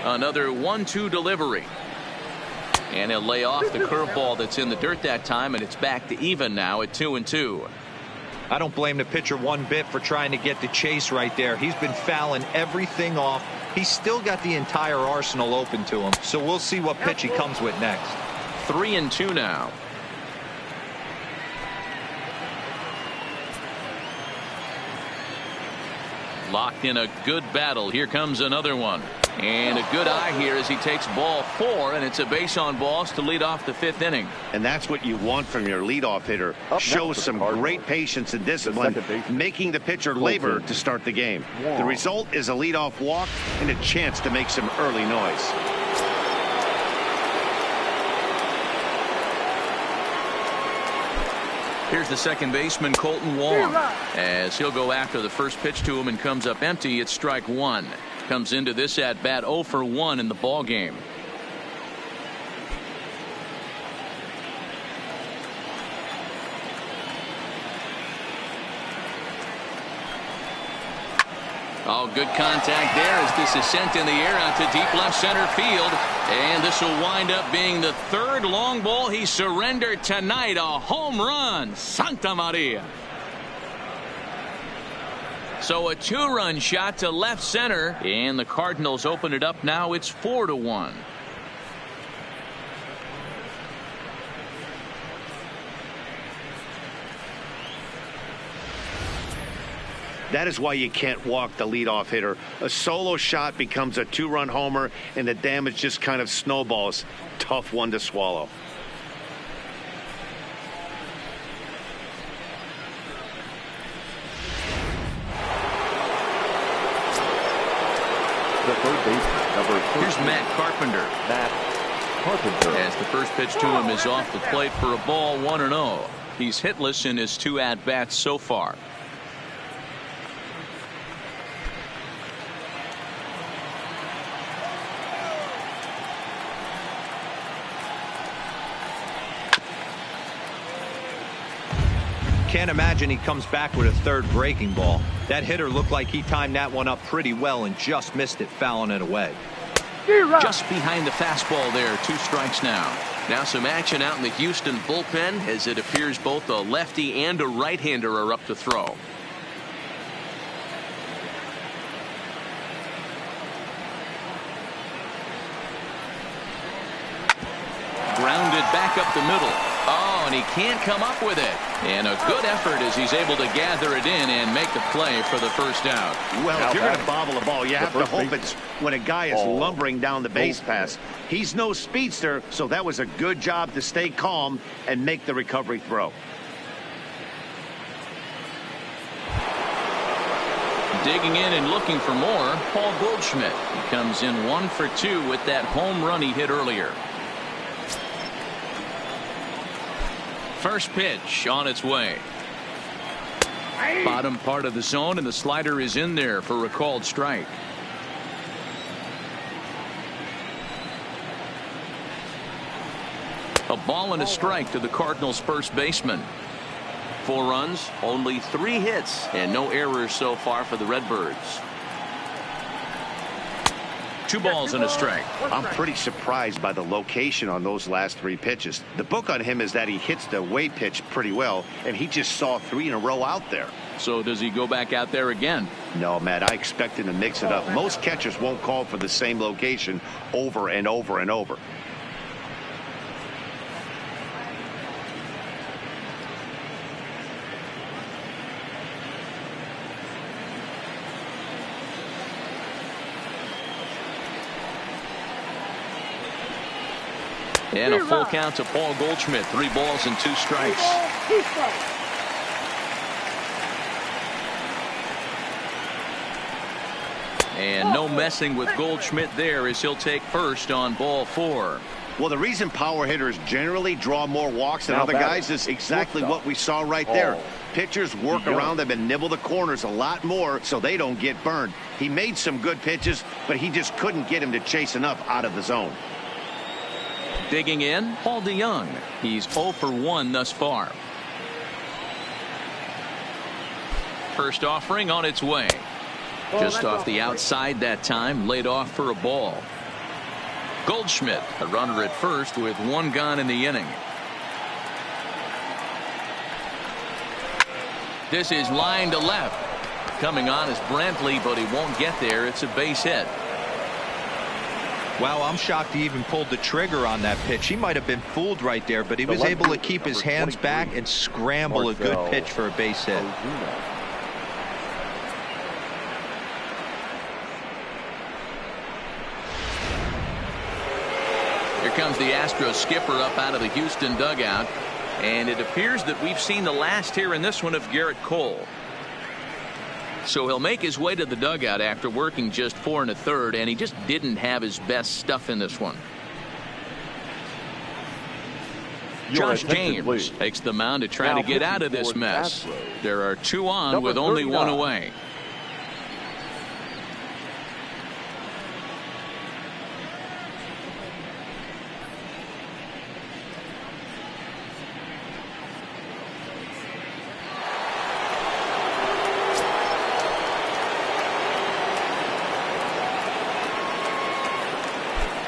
Another 1-2 delivery. And he'll lay off the curveball that's in the dirt that time, and it's back to even now at 2-2. I don't blame the pitcher one bit for trying to get the chase right there. He's been fouling everything off. He's still got the entire arsenal open to him, so we'll see what pitch he comes with next. 3-2 now. Locked in a good battle. Here comes another one. And a good eye here as he takes ball 4, and it's a base on balls to lead off the 5th inning. And that's what you want from your leadoff hitter. Shows some great patience and discipline, making the pitcher labor to start the game. The result is a leadoff walk and a chance to make some early noise. Here's the second baseman, Colton Wong, as he'll go after the first pitch to him and comes up empty. It's strike 1. Comes into this at bat 0 for 1 in the ball game. Oh, good contact there as this is sent in the air out to deep left center field. And this will wind up being the 3rd long ball he surrendered tonight. A home run. Santa Maria. So a 2-run shot to left center, and the Cardinals open it up now. It's 4-1. That is why you can't walk the leadoff hitter. A solo shot becomes a 2-run homer, and the damage just kind of snowballs. Tough one to swallow. The third baseman, number 13. Here's Matt Carpenter. As the first pitch to him is off the plate for a ball, 1-0. He's hitless in his 2 at-bats so far. Can't imagine he comes back with a 3rd breaking ball. That hitter looked like he timed that one up pretty well and just missed it, fouling it away. Just behind the fastball there. 2 strikes now. Now some action out in the Houston bullpen as it appears both a lefty and a right-hander are up to throw. Grounded back up the middle. Oh, and he can't come up with it. And a good effort as he's able to gather it in and make the play for the first out. Well, if you're going to bobble a ball, you have to hope it's when a guy is lumbering down the base pass. He's no speedster, so that was a good job to stay calm and make the recovery throw. Digging in and looking for more, Paul Goldschmidt. He comes in 1 for 2 with that home run he hit earlier. First pitch on its way. Bottom part of the zone, and the slider is in there for a called strike. A ball and a strike to the Cardinals' first baseman. 4 runs, only 3 hits, and no errors so far for the Redbirds. 2 balls and a strike. I'm pretty surprised by the location on those last 3 pitches. The book on him is that he hits the away pitch pretty well, and he just saw 3 in a row out there. So does he go back out there again? No, Matt, I expect him to mix it up. Most catchers won't call for the same location over and over and over. And a full count to Paul Goldschmidt. 3 balls and 2 strikes. And no messing with Goldschmidt there as he'll take first on ball 4. Well, the reason power hitters generally draw more walks than other guys is exactly what we saw right there. Pitchers work around them and nibble the corners a lot more so they don't get burned. He made some good pitches, but he just couldn't get him to chase enough out of the zone. Digging in, Paul DeYoung. He's 0 for 1 thus far. First offering on its way. Just off the outside that time, laid off for a ball. Goldschmidt, a runner at first with 1 gone in the inning. This is line to left. Coming on is Brantley, but he won't get there. It's a base hit. Wow, I'm shocked he even pulled the trigger on that pitch. He might have been fooled right there, but he was able to keep his hands back and scramble a good pitch for a base hit. comes the Astros skipper up out of the Houston dugout. And it appears that we've seen the last here in this one of Garrett Cole. So he'll make his way to the dugout after working just 4 1/3, and he just didn't have his best stuff in this one. Josh James takes the mound to try to get out of this mess. There are 2 on with only 1 away.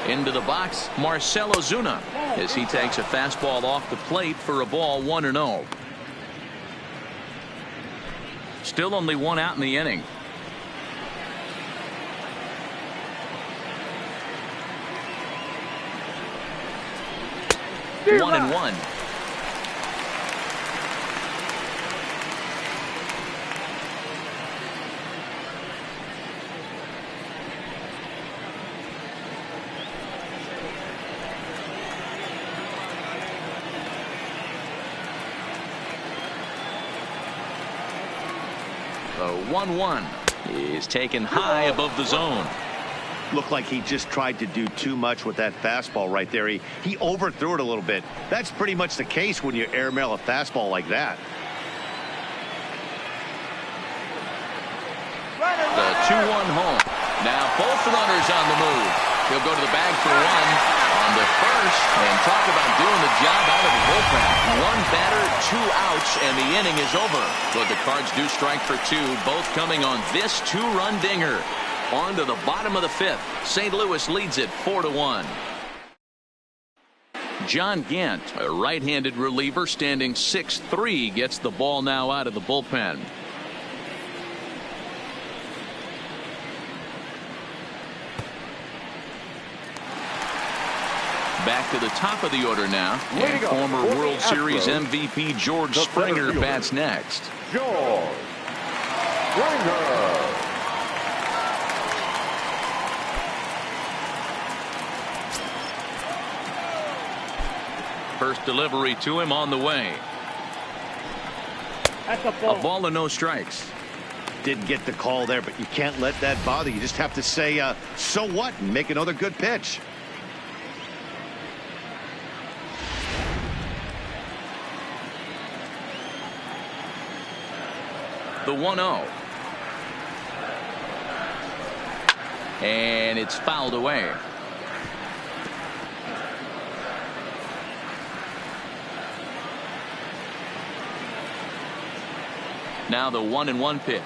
Into the box, Marcell Ozuna, as he takes a fastball off the plate for a ball, 1-0. Still only 1 out in the inning. Zero. 1-1. The 1-1 is taken high above the zone. Looked like he just tried to do too much with that fastball right there. He overthrew it a little bit. That's pretty much the case when you airmail a fastball like that. The 2-1 home. Now both runners on the move. He'll go to the bag for 1 on the first, and talk about doing the job out of the bullpen. 1 batter, 2 outs, and the inning is over. But the Cards do strike for 2, both coming on this 2-run dinger. On to the bottom of the 5th. St. Louis leads it 4-1. John Gant, a right-handed reliever standing 6'3", gets the ball now out of the bullpen. Back to the top of the order now, and former World Series MVP George Springer bats next. George Springer. First delivery to him on the way. A ball and no strikes. Didn't get the call there, but you can't let that bother you. Just have to say, so what, and make another good pitch. The 1-0. And it's fouled away. Now the 1-1 pitch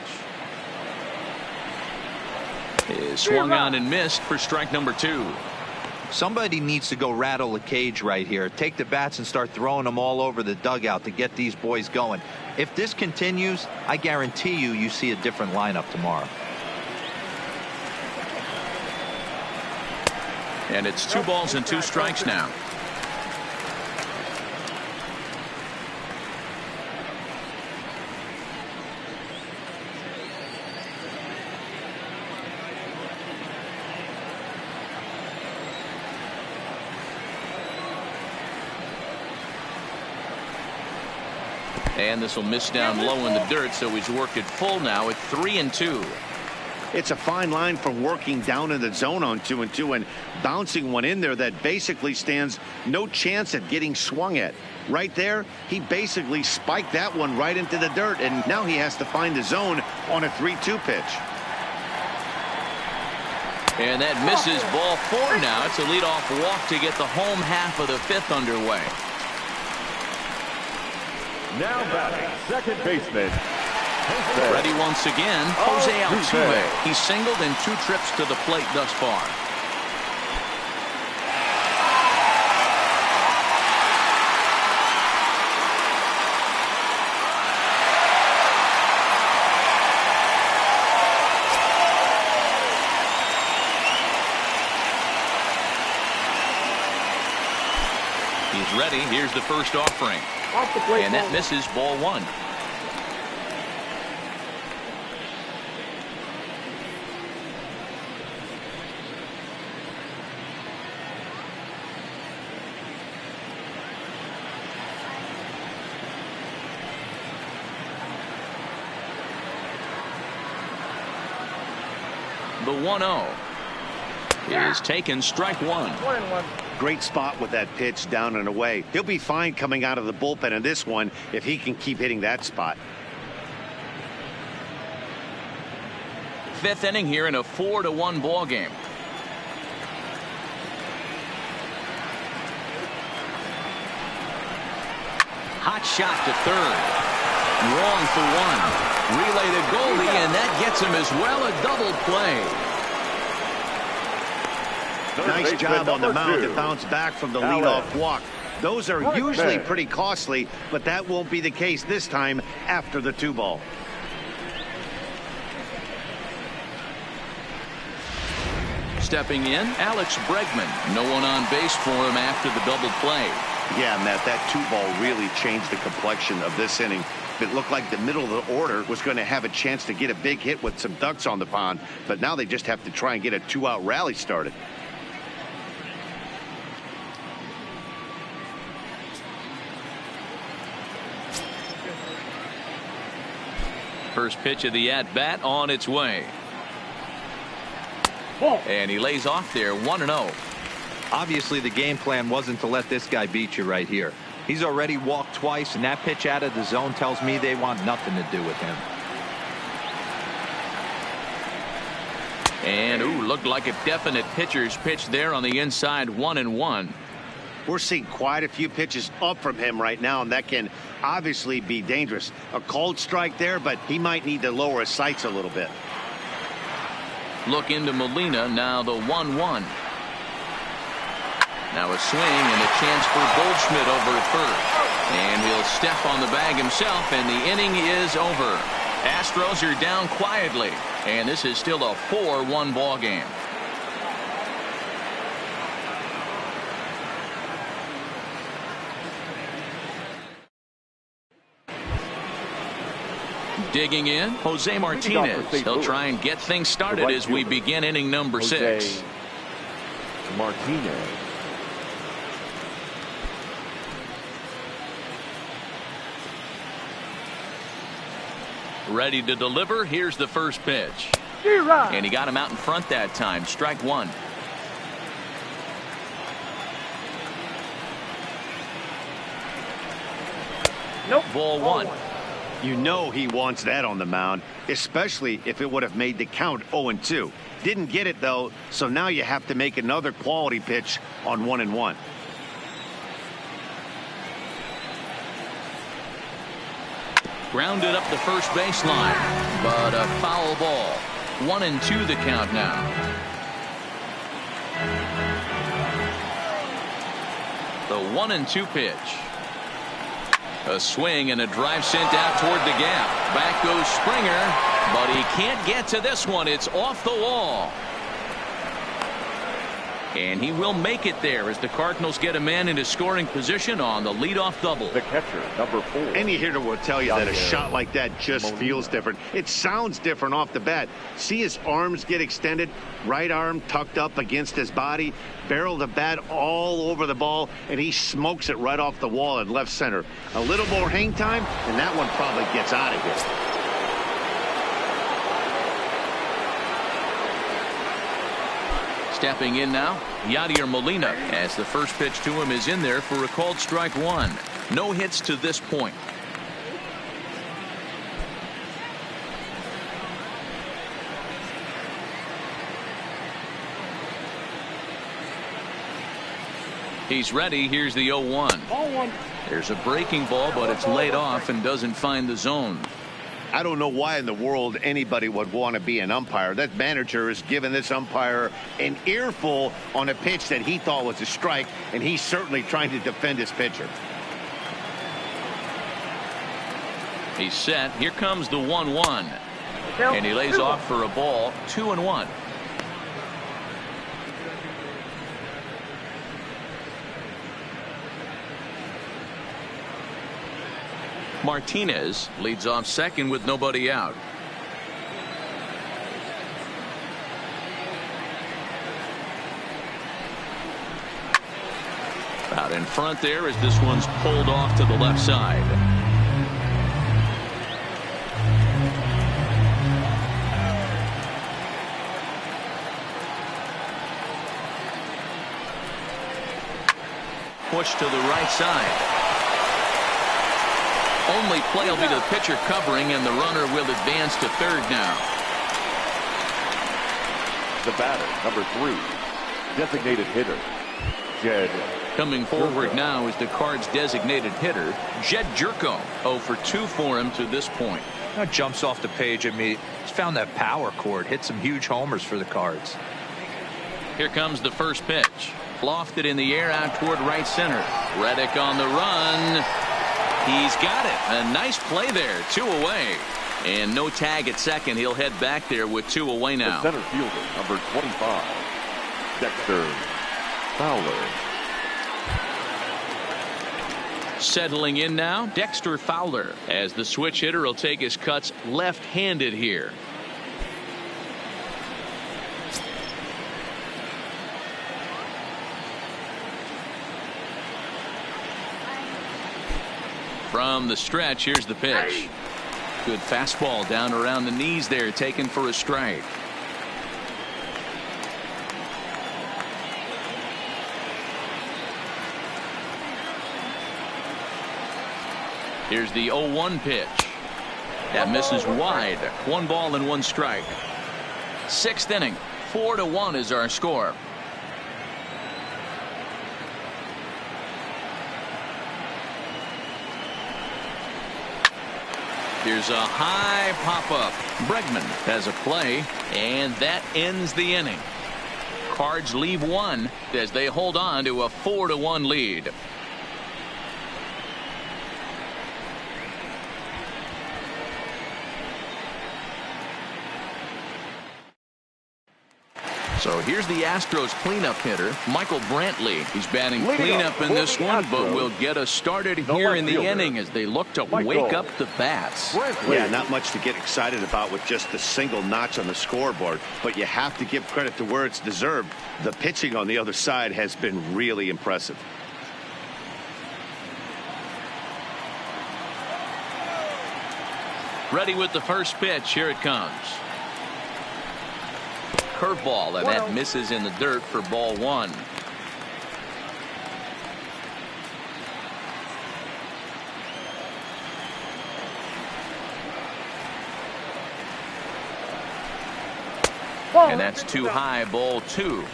is swung on and missed for strike number 2. Somebody needs to go rattle the cage right here. Take the bats and start throwing them all over the dugout to get these boys going. If this continues, I guarantee you see a different lineup tomorrow. And it's 2 balls and 2 strikes now. And this will miss down low in the dirt, so he's worked it full now at 3-2. It's a fine line from working down in the zone on 2-2 and bouncing one in there that basically stands no chance at getting swung at. Right there, he basically spiked that one right into the dirt, and now he has to find the zone on a 3-2 pitch. And that misses ball 4 now. It's a leadoff walk to get the home half of the 5th underway. Now batting, second baseman. Ready once again, Jose Altuve. He's singled in 2 trips to the plate thus far. He's ready. Here's the first offering. And that misses ball 1. The 1-0 is taken, strike one. 1-1. Great spot with that pitch down and away. He'll be fine coming out of the bullpen in this one if he can keep hitting that spot. Fifth inning here in a 4-1 ball game. Hot shot to third. Wrong for one. Relay to Goldie, and that gets him as well. A double play. Nice job on the mound to bounce back from the leadoff walk. Those are usually pretty costly, but that won't be the case this time after the 2-ball. Stepping in, Alex Bregman. No one on base for him after the double play. Yeah, Matt, that 2-ball really changed the complexion of this inning. It looked like the middle of the order was going to have a chance to get a big hit with some ducks on the pond, but now they just have to try and get a 2-out rally started. First pitch of the at-bat on its way. And he lays off there, 1-0. Obviously, the game plan wasn't to let this guy beat you right here. He's already walked twice, and that pitch out of the zone tells me they want nothing to do with him. And, looked like a definite pitcher's pitch there on the inside, 1-1. We're seeing quite a few pitches up from him right now, and that can obviously be dangerous. A called strike there, but he might need to lower his sights a little bit. Look into Molina, now the 1-1. Now a swing and a chance for Goldschmidt over at first. And he'll step on the bag himself, and the inning is over. Astros are down quietly, and this is still a 4-1 ball game. Digging in, Jose Martinez. He'll try and get things started as we begin inning number 6. Martinez. Ready to deliver. Here's the first pitch. And he got him out in front that time. Strike one. Nope. Ball one. You know he wants that on the mound, especially if it would have made the count 0-2. Didn't get it, though, so now you have to make another quality pitch on 1-1. Grounded up the first baseline, but a foul ball. 1-2 the count now. The 1-2 pitch. A swing and a drive sent out toward the gap. Back goes Springer, but he can't get to this one. It's off the wall. And he will make it there as the Cardinals get a man into scoring position on the leadoff double. The catcher, number 4. Any hitter will tell you that a shot like that just feels different. It sounds different off the bat. See his arms get extended, right arm tucked up against his body, barrel the bat all over the ball, and he smokes it right off the wall in left center. A little more hang time, and that one probably gets out of here. Stepping in now, Yadier Molina, as the first pitch to him is in there for a called strike one. No hits to this point. He's ready. Here's the 0-1. There's a breaking ball, but it's laid off and doesn't find the zone. I don't know why in the world anybody would want to be an umpire. That manager has given this umpire an earful on a pitch that he thought was a strike, and he's certainly trying to defend his pitcher. He's set. Here comes the 1-1. And he lays off for a ball. 2-1. Martinez leads off second with nobody out. Out in front there as this one's pulled off to the left side. push to the right side. Only play will be the pitcher covering, and the runner will advance to third now. The batter, number 3, designated hitter, Jed. Coming forward now is the Cards' designated hitter, Jed Jerko. 0 for 2 for him to this point. Now jumps off the page at me. He's found that power chord. Hit some huge homers for the Cards. Here comes the first pitch. Lofted in the air out toward right center. Reddick on the run. He's got it. A nice play there. 2 away. And no tag at second. He'll head back there with 2 away now. The center fielder, number 25, Dexter Fowler. Settling in now, Dexter Fowler, as the switch hitter will take his cuts left-handed here. From the stretch, here's the pitch. Good fastball down around the knees there, taken for a strike. Here's the 0-1 pitch. That misses wide. 1 ball and 1 strike. 6th inning. 4-1 is our score. Here's a high pop-up. Bregman has a play, and that ends the inning. Cards leave 1 as they hold on to a 4-1 lead. So here's the Astros cleanup hitter, Michael Brantley. He's batting cleanup in this one, but will get us started here in the inning as they look to wake up the bats. Yeah, not much to get excited about with just the single notch on the scoreboard, but you have to give credit to where it's deserved. The pitching on the other side has been really impressive. Ready with the first pitch. Here it comes. Curveball, and that misses in the dirt for ball 1. And that's too high, ball 2.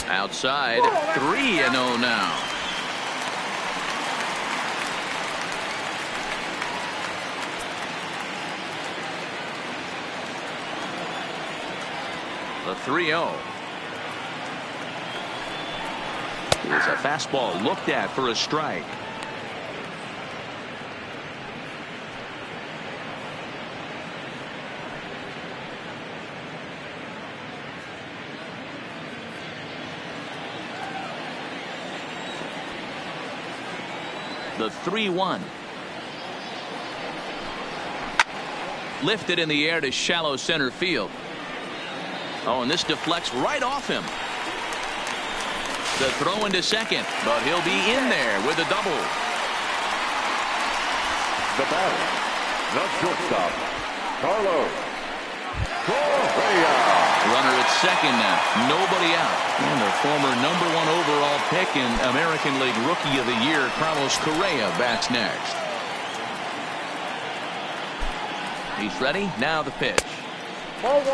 Outside, 3-0 now. The 3-0 is a fastball looked at for a strike. The 3-1 lifted in the air to shallow center field. Oh, and this deflects right off him. The throw into second, but he'll be in there with a double. The batter, the shortstop, Carlos Correa. Runner at second now, nobody out. And the former #1 overall pick and American League Rookie of the Year, Carlos Correa, bats next. He's ready. Now the pitch.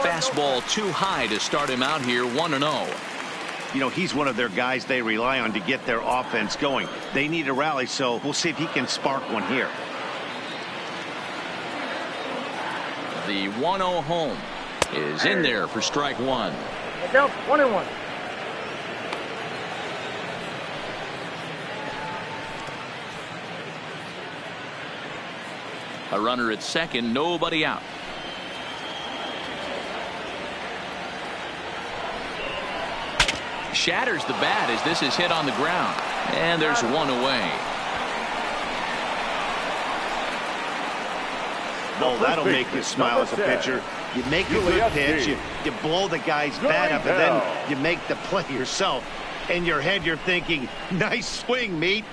Fastball too high to start him out here. 1-0. You know, he's one of their guys they rely on to get their offense going. They need a rally, so we'll see if he can spark one here. The 1-0 home is in there for strike 1. Down 1-1. A runner at second, nobody out. Shatters the bat as this is hit on the ground, and there's 1 away. Oh, that'll make you smile as a pitcher. You make a good pitch, you blow the guy's bat up, and then you make the play yourself. In your head, you're thinking, nice swing, meat.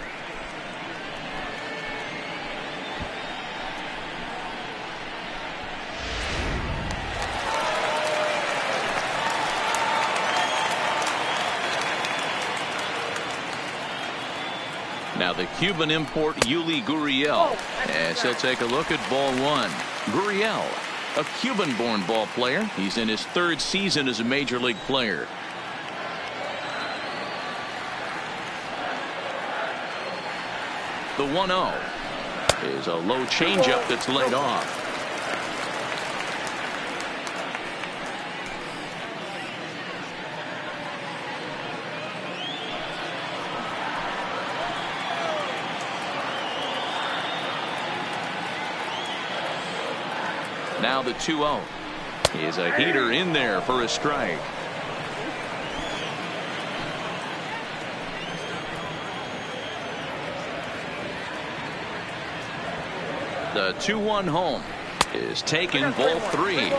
Now the Cuban import Yuli Gurriel. As he'll take a look at ball one. Gurriel, a Cuban-born ball player. He's in his third season as a major league player. The 1-0 is a low changeup that's laid off. Now the 2-0 is a heater in there for a strike. The 2-1 home is taken, ball three.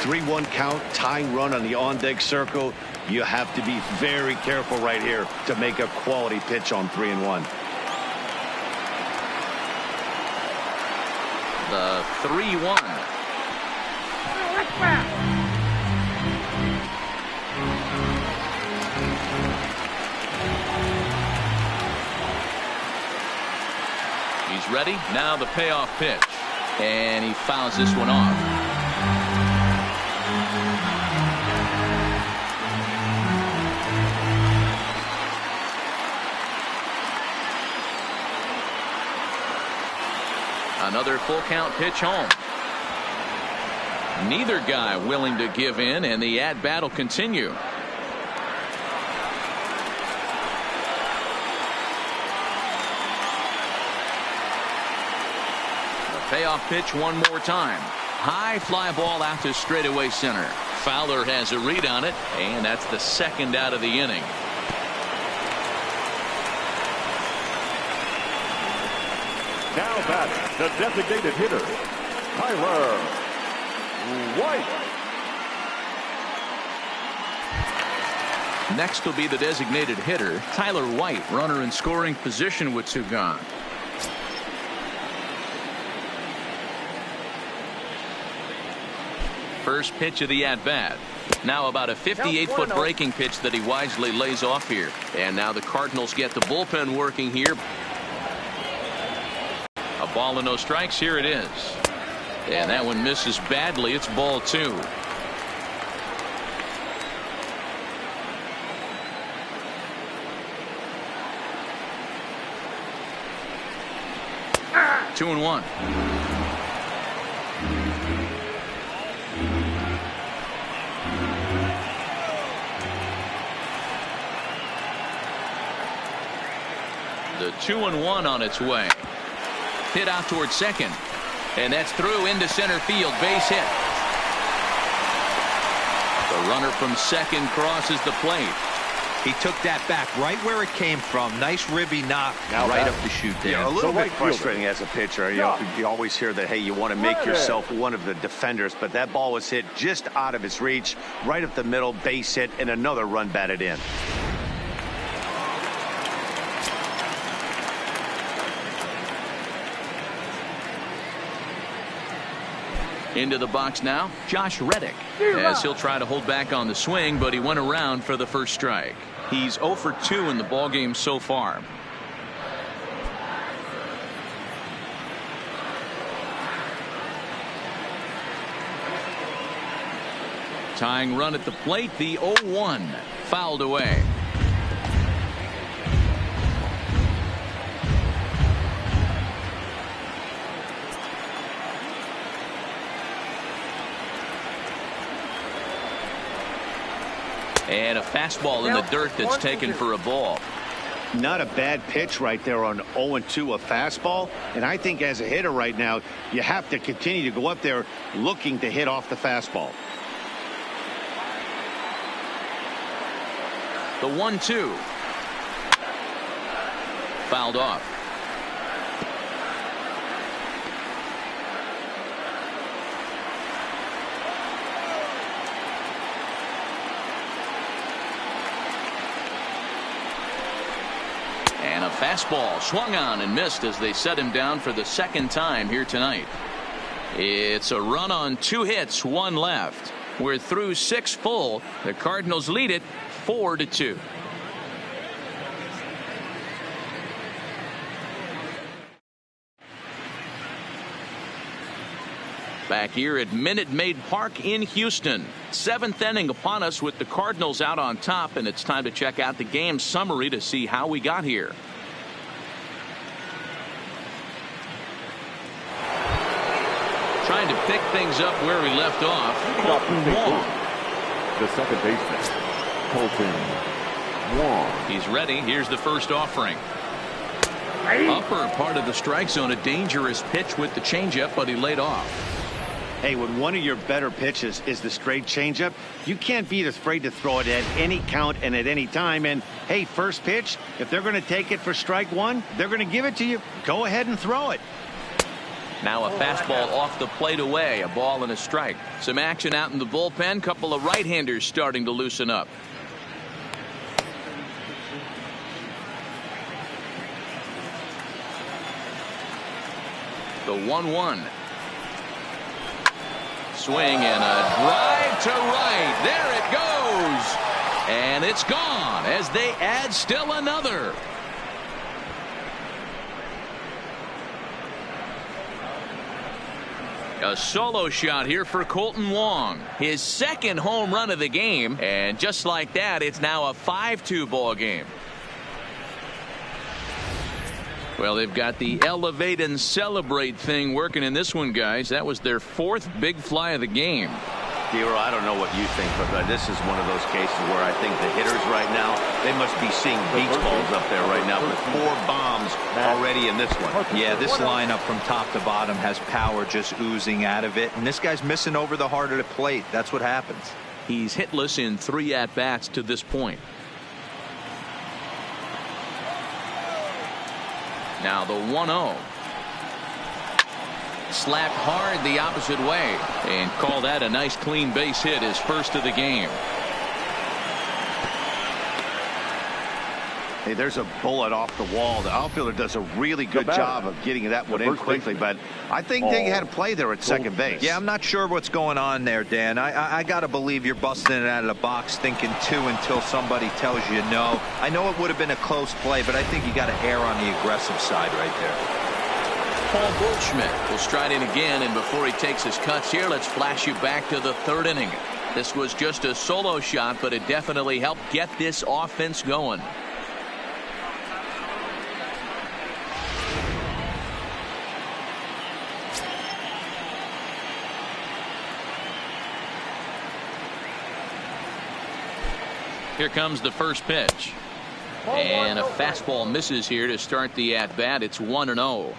3-1 count, tying run on the on-deck circle. You have to be very careful right here to make a quality pitch on 3-1. The 3-1. He's ready. Now the payoff pitch. And he fouls this one off. Another full count pitch home. Neither guy willing to give in, and the at-bat will continue. The payoff pitch one more time. High fly ball out to straightaway center. Fowler has a read on it, and that's the second out of the inning. Now batting, the designated hitter, Tyler White. Next will be the designated hitter, Tyler White, runner in scoring position with two gone. First pitch of the at-bat. Now about a 58-foot breaking pitch that he wisely lays off here. And now the Cardinals get the bullpen working here. A ball and no strikes. Here it is. And that one misses badly. It's ball two. Two and one. The 2-1 on its way. Hit out towards second. And that's through into center field. Base hit. The runner from second crosses the plate. He took that back right where it came from. Nice ribby knock right up the chute there. Yeah, a little bit frustrating as a pitcher. You always hear that, hey, you want to make yourself one of the defenders, but that ball was hit just out of his reach, right up the middle, base hit, and another run batted in. Into the box now, Josh Reddick, as he'll try to hold back on the swing, but he went around for the first strike. He's 0 for 2 in the ballgame so far. Tying run at the plate, the 0-1, fouled away. And a fastball in the dirt that's taken for a ball. Not a bad pitch right there on 0-2, a fastball. And I think as a hitter right now, you have to continue to go up there looking to hit off the fastball. The 1-2. Fouled off. And a fastball swung on and missed as they set him down for the second time here tonight. It's a run on 2 hits, 1 left. We're through 6 full. The Cardinals lead it 4-2. Back here at Minute Maid Park in Houston. 7th inning upon us with the Cardinals out on top, and it's time to check out the game summary to see how we got here. Trying to pick things up where we left off. Colton Wong. The second baseman, Colton Wong. He's ready. Here's the first offering. Upper part of the strike zone, a dangerous pitch with the changeup, but he laid off. Hey, when one of your better pitches is the straight changeup, you can't be afraid to throw it at any count and at any time. And, hey, first pitch, if they're going to take it for strike one, they're going to give it to you. Go ahead and throw it. Now a fastball off the plate away, a ball and a strike. Some action out in the bullpen. Couple of right-handers starting to loosen up. The 1-1. Swing and a drive to right. There it goes. And it's gone as they add still another. A solo shot here for Colton Wong. His second home run of the game. And just like that, it's now a 5-2 ball game. Well, they've got the elevate and celebrate thing working in this one, guys. That was their 4th big fly of the game. Hero, I don't know what you think, but this is one of those cases where I think the hitters right now, they must be seeing beach balls up there right now with 4 bombs already in this one. Yeah, this lineup from top to bottom has power just oozing out of it, and this guy's missing over the heart of the plate. That's what happens. He's hitless in 3 at-bats to this point. Now the 1-0. Slapped hard the opposite way and call that a nice clean base hit, his first of the game. Hey, there's a bullet off the wall. The outfielder does a really good job of getting that one in quickly, but I think they had a play there at second base. Yeah, I'm not sure what's going on there, Dan. I got to believe you're busting it out of the box thinking 2 until somebody tells you no. I know it would have been a close play, but I think you got to err on the aggressive side right there. Paul Goldschmidt will stride in again, and before he takes his cuts here, let's flash you back to the 3rd inning. This was just a solo shot, but it definitely helped get this offense going. Here comes the first pitch. And a fastball misses here to start the at-bat. It's 1-0.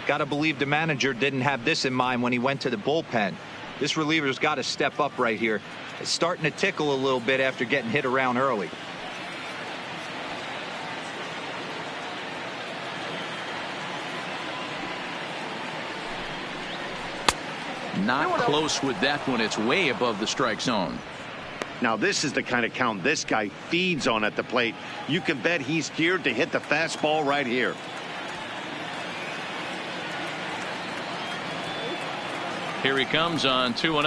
Got to believe the manager didn't have this in mind when he went to the bullpen. This reliever's got to step up right here. It's starting to tickle a little bit after getting hit around early. Not close with that one. It's way above the strike zone. Now this is the kind of count this guy feeds on at the plate. You can bet he's geared to hit the fastball right here. Here he comes on 2-0.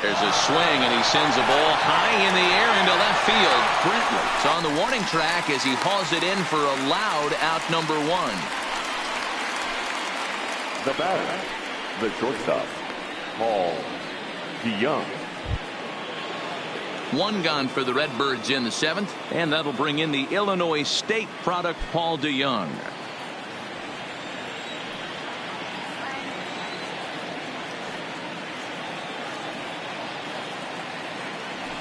There's a swing, and he sends a ball high in the air into left field. Brentwood's on the warning track as he hauls it in for a loud out number 1. The batter, the shortstop, Paul DeYoung. 1 gone for the Redbirds in the 7th, and that'll bring in the Illinois State product, Paul DeYoung.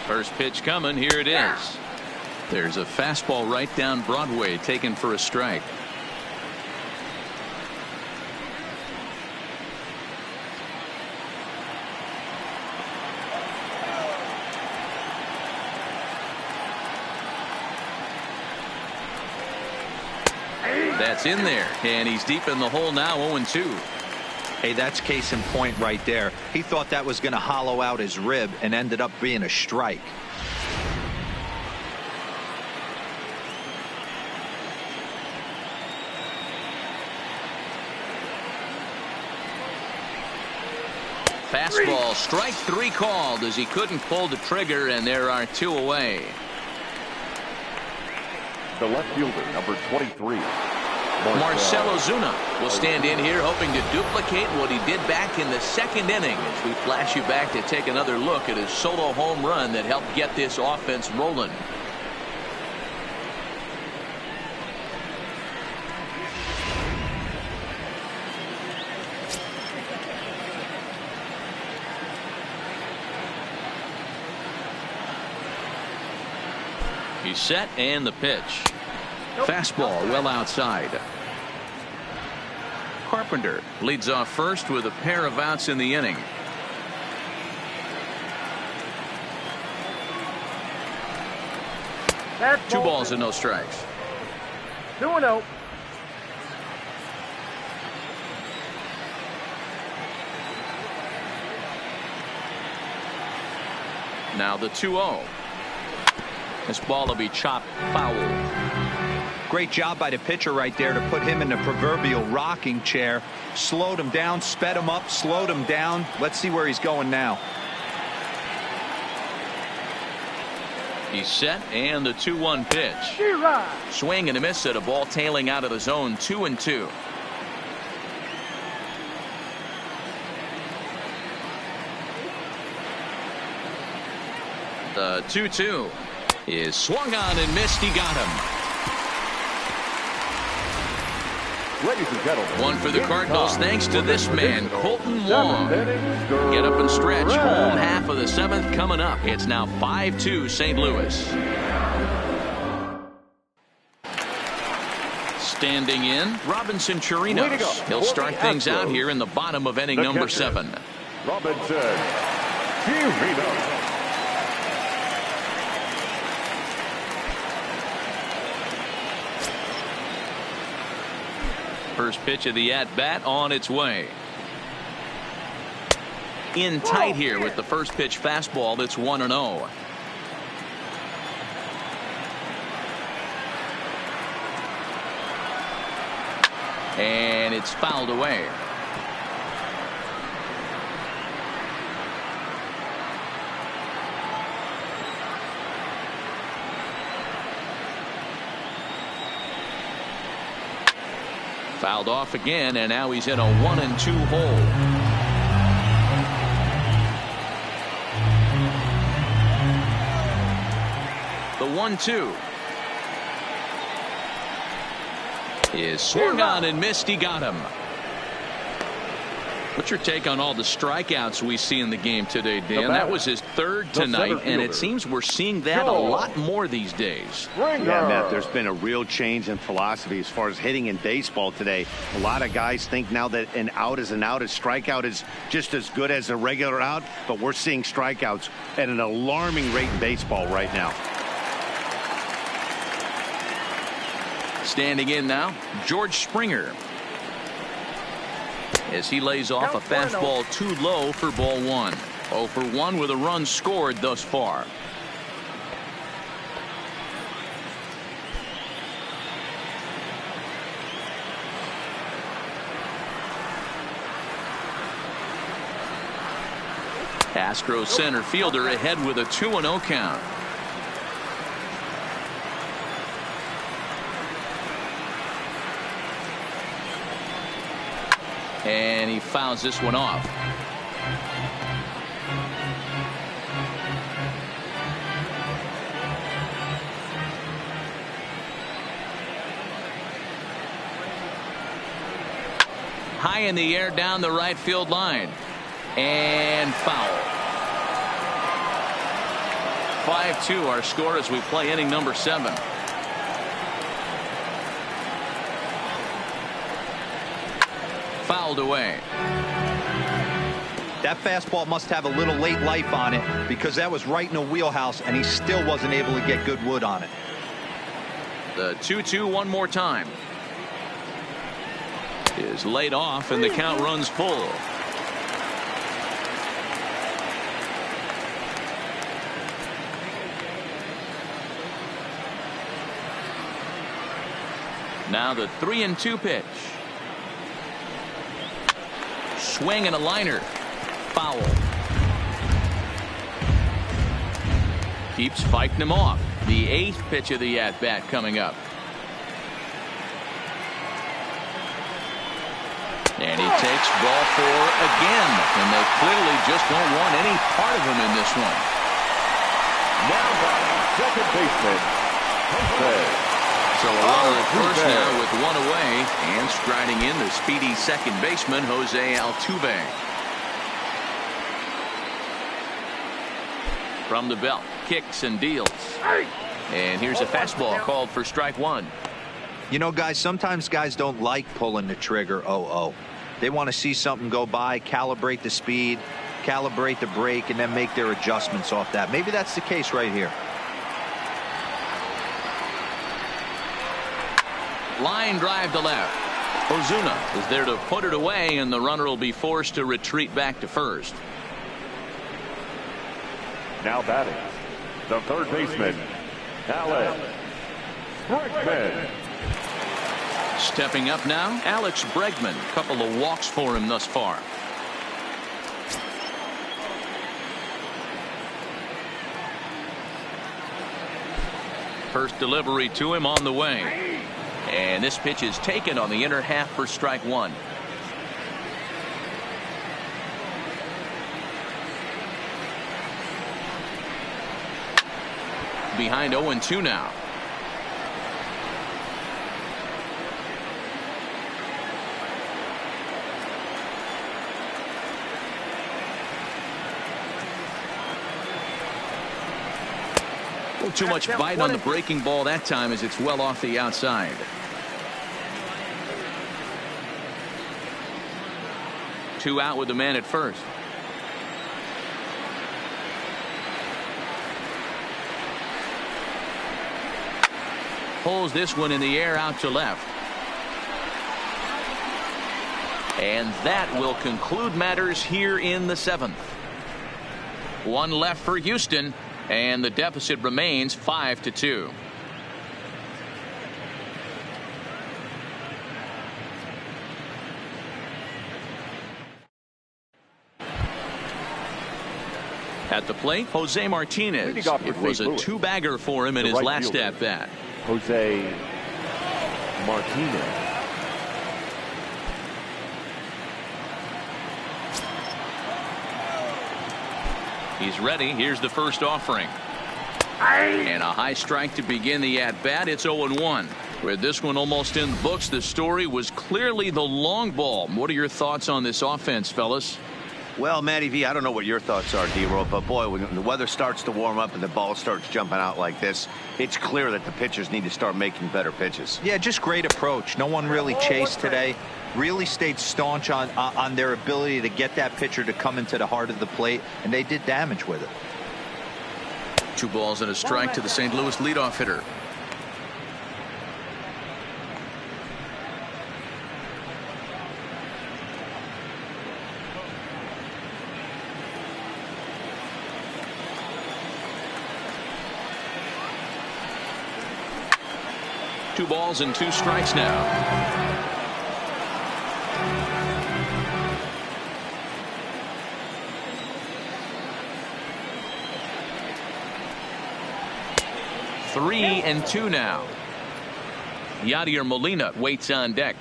First pitch coming. Here it is. There's a fastball right down Broadway taken for a strike. That's in there, and he's deep in the hole now. 0-2. Hey, that's case in point right there. He thought that was going to hollow out his rib and ended up being a strike. Fastball, strike 3 called as he couldn't pull the trigger, and there are 2 away. The left fielder, number 23, Marcell Ozuna will stand in here hoping to duplicate what he did back in the second inning as we flash you back to take another look at his solo home run that helped get this offense rolling. He's set and the pitch. Fastball well outside. Carpenter leads off first with a pair of outs in the inning. Two balls and no strikes. 2-0. Now the 2-0. This ball will be chopped foul. Great job by the pitcher right there to put him in the proverbial rocking chair. Slowed him down, sped him up, slowed him down. Let's see where he's going now. He's set and the 2-1 pitch. Swing and a miss at a ball tailing out of the zone. 2-2. The 2-2 is swung on and missed. He got him. Ladies and gentlemen, One for the Cardinals thanks to this man, Colton Wong. Wong. Get up and stretch. Home half of the seventh coming up. It's now 5-2 St. Louis. Standing in, Robinson Chirinos. He'll start things out here in the bottom of inning number 7. Robinson Chirinos. First pitch of the at-bat on its way. In tight here with the first pitch fastball that's 1-0. And it's fouled away. Fouled off again, and now he's in a 1-2 hole. The 1-2 is swung on and missed. He got him. What's your take on all the strikeouts we see in the game today, Dan? That was his third tonight, and it seems we're seeing that a lot more these days. Yeah, Matt, there's been a real change in philosophy as far as hitting in baseball today. A lot of guys think now that an out is an out. A strikeout is just as good as a regular out, but we're seeing strikeouts at an alarming rate in baseball right now. Standing in now, George Springer. As he lays off a fastball too low for ball 1. 0 for 1 with a run scored thus far. Astros center fielder ahead with a 2-0 count. And he fouls this one off. High in the air down the right field line. And foul. 5-2 our score as we play inning number 7. Fouled away. That fastball must have a little late life on it because that was right in the wheelhouse and he still wasn't able to get good wood on it. The 2-2 one more time. Is laid off and the count runs full. Now the 3-2 pitch. Swing and a liner. Foul. Keeps fighting him off. The 8th pitch of the at-bat coming up. And he takes ball 4 again, and they clearly just don't want any part of him in this one. Now batting second baseman, Jose. So a runner at first now with 1 away, and striding in the speedy second baseman, Jose Altuve. From the belt, kicks and deals. And here's a fastball called for strike 1. You know, guys, sometimes guys don't like pulling the trigger 0-0. They want to see something go by, calibrate the speed, calibrate the brake, and then make their adjustments off that. Maybe that's the case right here. Line drive to left. Ozuna is there to put it away, and the runner will be forced to retreat back to first. Now batting, the third baseman, Alex Bregman. Stepping up now, Alex Bregman. Couple of walks for him thus far. First delivery to him on the way. And this pitch is taken on the inner half for strike 1. Behind 0-2 now. Too much bite on the breaking ball that time as it's well off the outside. Two out with the man at first. Pulls this one in the air out to left. And that will conclude matters here in the 7th. 1 left for Houston. And the deficit remains 5-2. At the plate, Jose Martinez. It was a 2-bagger for him in his last at bat. Jose Martinez. He's ready. Here's the first offering. And a high strike to begin the at-bat. It's 0-1. With this one almost in the books, the story was clearly the long ball. What are your thoughts on this offense, fellas? Well, Matty V, I don't know what your thoughts are, D-Roll, but boy, when the weather starts to warm up and the ball starts jumping out like this, it's clear that the pitchers need to start making better pitches. Yeah, just great approach. No one really chased today. Really stayed staunch on their ability to get that pitcher to come into the heart of the plate, and they did damage with it. 2 balls and a strike to the St. Louis leadoff hitter. Two balls and 2 strikes now. Three and 2 now. Yadier Molina waits on deck.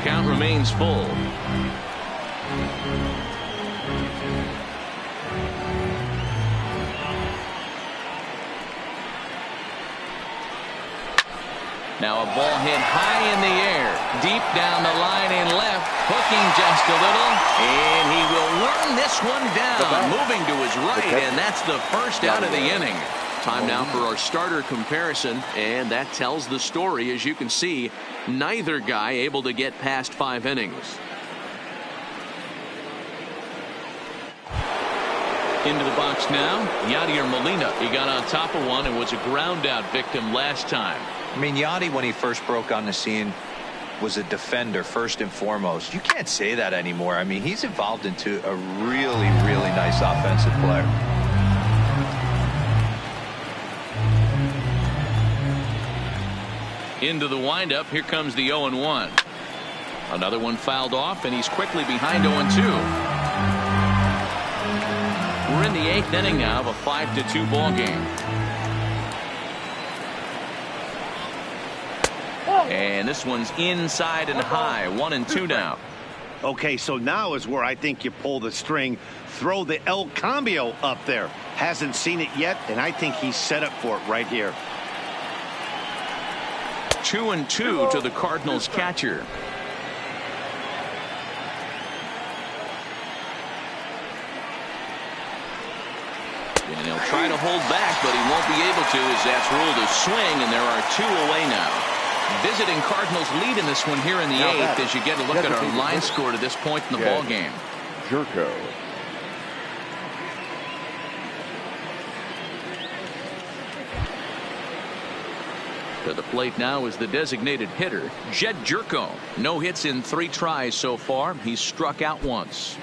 Count remains full. Now a ball hit high in the air, deep down the line in left, hooking just a little, and he will run this one down, moving to his right, and that's the first out of the inning. Time now for our starter comparison, and that tells the story. As you can see, neither guy able to get past 5 innings. Into the box now, Yadier Molina. He got on top of one and was a ground out victim last time. I mean, Yadi, when he first broke on the scene, was a defender first and foremost. You can't say that anymore. I mean, he's evolved into a really, really nice offensive player. Into the windup. Here comes the 0-1. Another one fouled off, and he's quickly behind 0-2. We're in the 8th inning now of a 5-2 ball game. And this one's inside and high. 1-2 now. Okay, so now is where I think you pull the string. Throw the El Cambio up there. Hasn't seen it yet, and I think he's set up for it right here. 2-2 to the Cardinals catcher. And he'll try to hold back, but he won't be able to, as that's ruled a swing, and there are 2 away now. Visiting Cardinals lead in this one here in the 8th as you get a look at our line score to this point in the ball game. Jerko. To the plate now is the designated hitter, Jed Jerko. No hits in 3 tries so far. He's struck out once.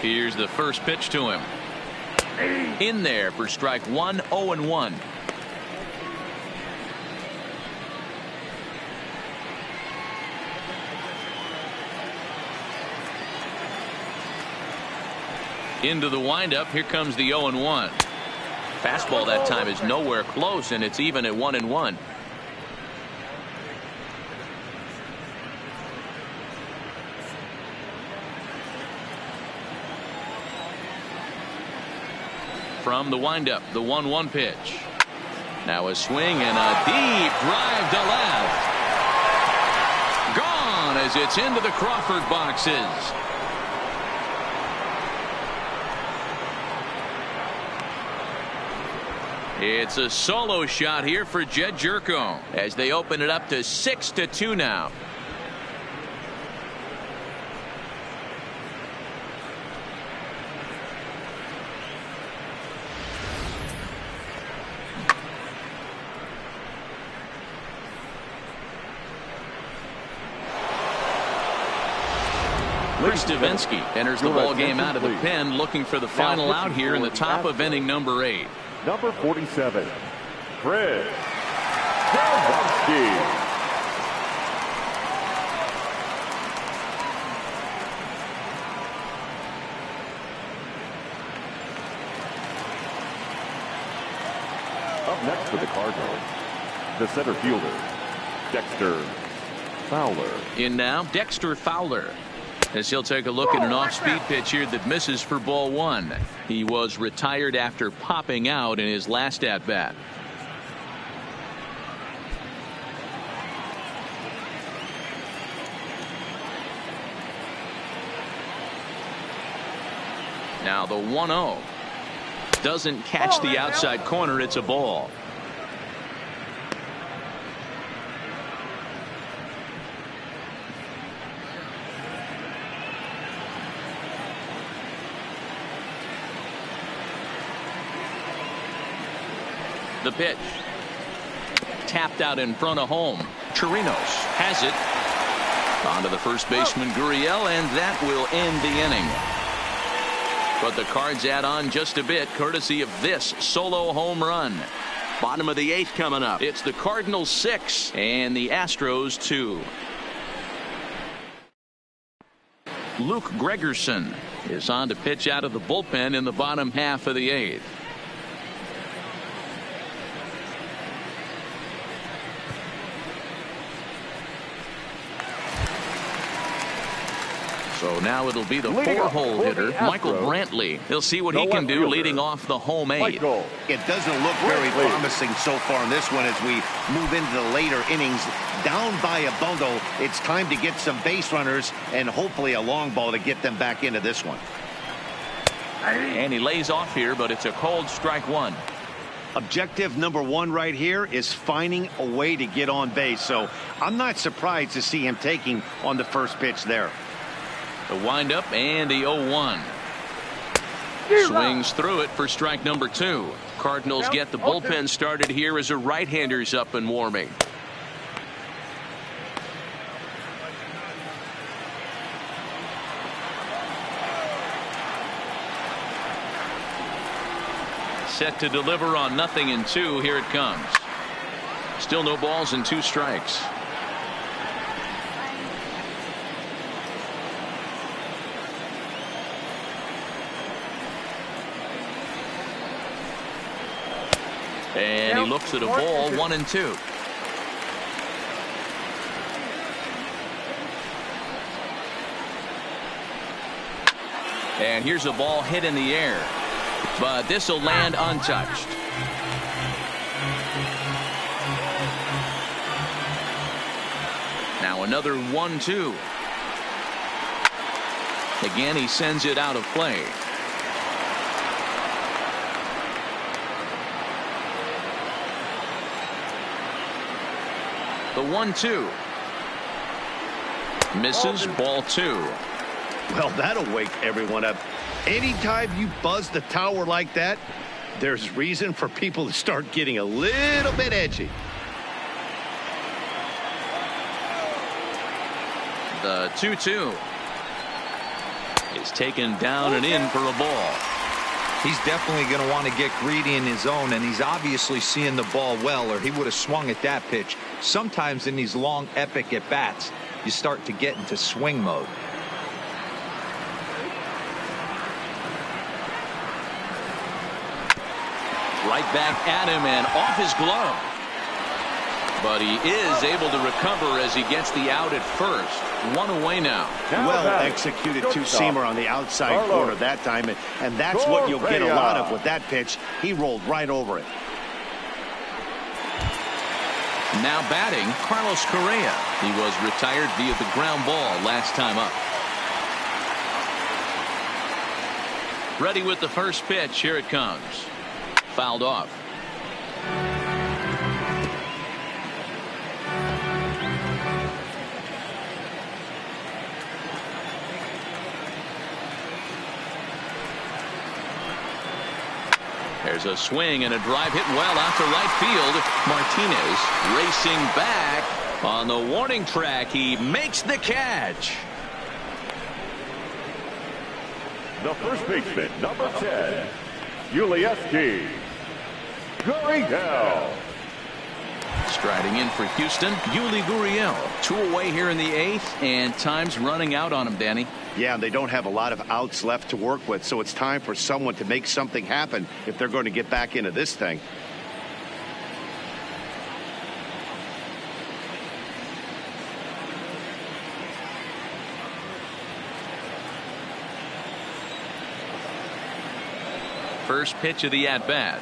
Here's the first pitch to him. In there for strike 1, 0-1. Into the windup. Here comes the 0-1. Fastball that time is nowhere close, and it's even at 1-1. From the windup, the 1-1 pitch. Now a swing and a deep drive to left. Gone as it's into the Crawford boxes. It's a solo shot here for Jed Jerko as they open it up to 6-2 now. Stavinsky enters the ball game out of the pen, looking for the final out here in the top of inning number 8. Number 47, Chris Stavinsky. Up next for the Cardinals, the center fielder, Dexter Fowler. In now, Dexter Fowler, as he'll take a look at an off-speed pitch here that misses for ball 1. He was retired after popping out in his last at-bat. Now the 1-0 doesn't catch the outside corner. It's a ball. The pitch. Tapped out in front of home. Chirinos has it. On to the first baseman, Gurriel, and that will end the inning. But the Cards add on just a bit, courtesy of this solo home run. Bottom of the 8th coming up. It's the Cardinals 6 and the Astros 2. Luke Gregerson is on to pitch out of the bullpen in the bottom half of the 8th. So now it'll be the 4-hole hitter, Michael Brantley. He'll see what he can do leading off the home 8. It doesn't look very promising so far in this one as we move into the later innings. Down by a bundle, it's time to get some base runners and hopefully a long ball to get them back into this one. And he lays off here, but it's a cold strike 1. Objective number 1 right here is finding a way to get on base. So I'm not surprised to see him taking on the first pitch there. The windup and the 0-1. Swings through it for strike number 2. Cardinals get the bullpen started here as a right-hander's up and warming. Set to deliver on 0-2. Here it comes. Still no balls and 2 strikes. And he looks at a ball, 1-2. And here's a ball hit in the air, but this will land untouched. Now another 1-2. Again, he sends it out of play. The 1-2. Misses, ball 2. Well, that'll wake everyone up. Anytime you buzz the tower like that, there's reason for people to start getting a little bit edgy. The 2-2 is taken down and in for a ball. He's definitely going to want to get greedy in his zone, and he's obviously seeing the ball well, or he would have swung at that pitch. Sometimes in these long, epic at-bats, you start to get into swing mode. Right back at him and off his glove. But he is able to recover as he gets the out at first. One away now. Well executed two-seamer on the outside corner that time, and that's what you'll get a lot of with that pitch. He rolled right over it. Now batting, Carlos Correa. He was retired via the ground ball last time up. Ready with the first pitch. Here it comes. Fouled off. There's a swing and a drive hit well out to right field. Martinez racing back on the warning track. He makes the catch. The first baseman, number 10, Yuli Gurriel. Striding in for Houston, Yuli Gurriel. 2 away here in the 8th, and time's running out on him, Danny. Yeah, they don't have a lot of outs left to work with, so it's time for someone to make something happen if they're going to get back into this thing. First pitch of the at-bat.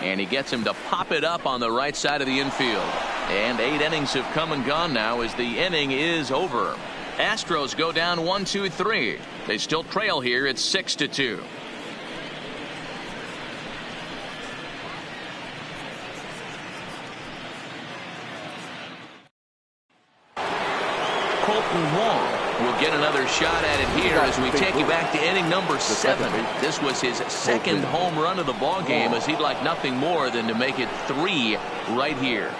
And he gets him to pop it up on the right side of the infield. And 8 innings have come and gone now as the inning is over. Astros go down 1-2-3. They still trail here. It's 6-2. Colton Wong will get another shot at it here as we take you back to inning number 7. This was his second home run of the ball game, as he'd like nothing more than to make it 3 right here.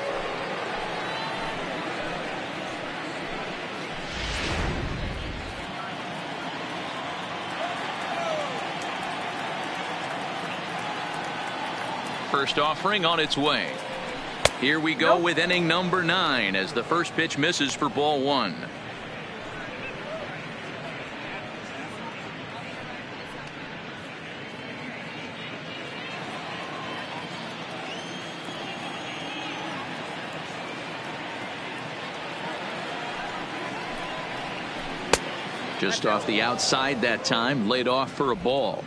First offering on its way. Here we go with inning number 9 as the first pitch misses for ball 1. Just off the outside that time, laid off for a ball.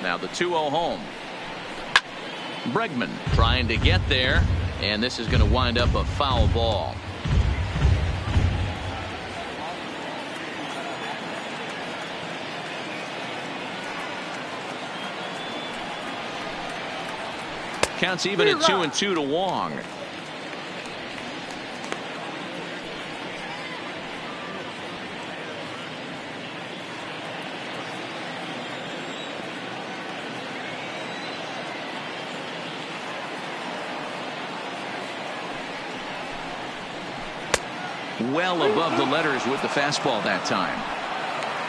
Now the 2-0 home. Bregman trying to get there, and this is going to wind up a foul ball. Counts even at 2-2 to Wong. Well above the letters with the fastball that time.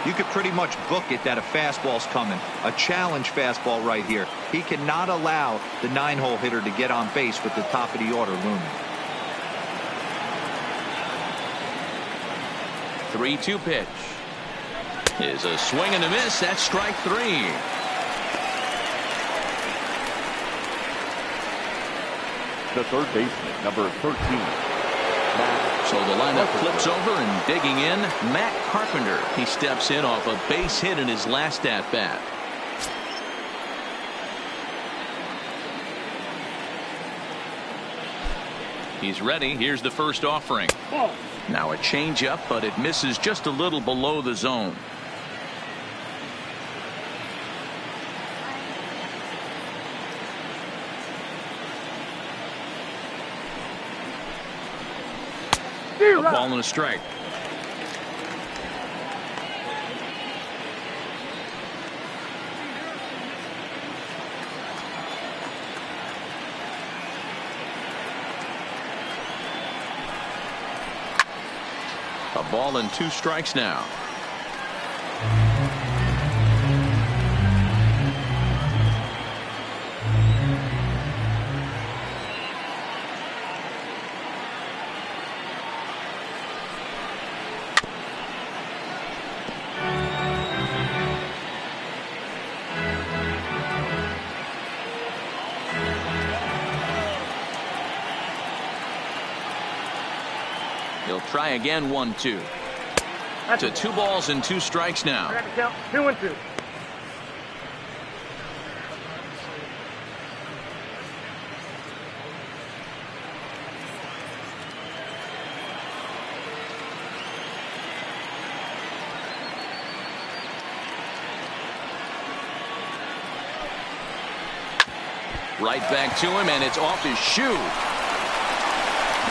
you could pretty much book it that a fastball's coming. A challenge fastball right here. He cannot allow the 9-hole hitter to get on base with the top of the order looming. 3-2 pitch. Is a swing and a miss. That's strike 3. The third baseman, number 13. So the lineup flips over, and digging in, Matt Carpenter. He steps in off a base hit in his last at bat. He's ready. Here's the first offering. Now a changeup, but it misses just a little below the zone. A ball and a strike. A ball and 2 strikes now. He'll try again. 1-2 to 2 balls and 2 strikes now. 2-2. Right back to him, and it's off his shoe.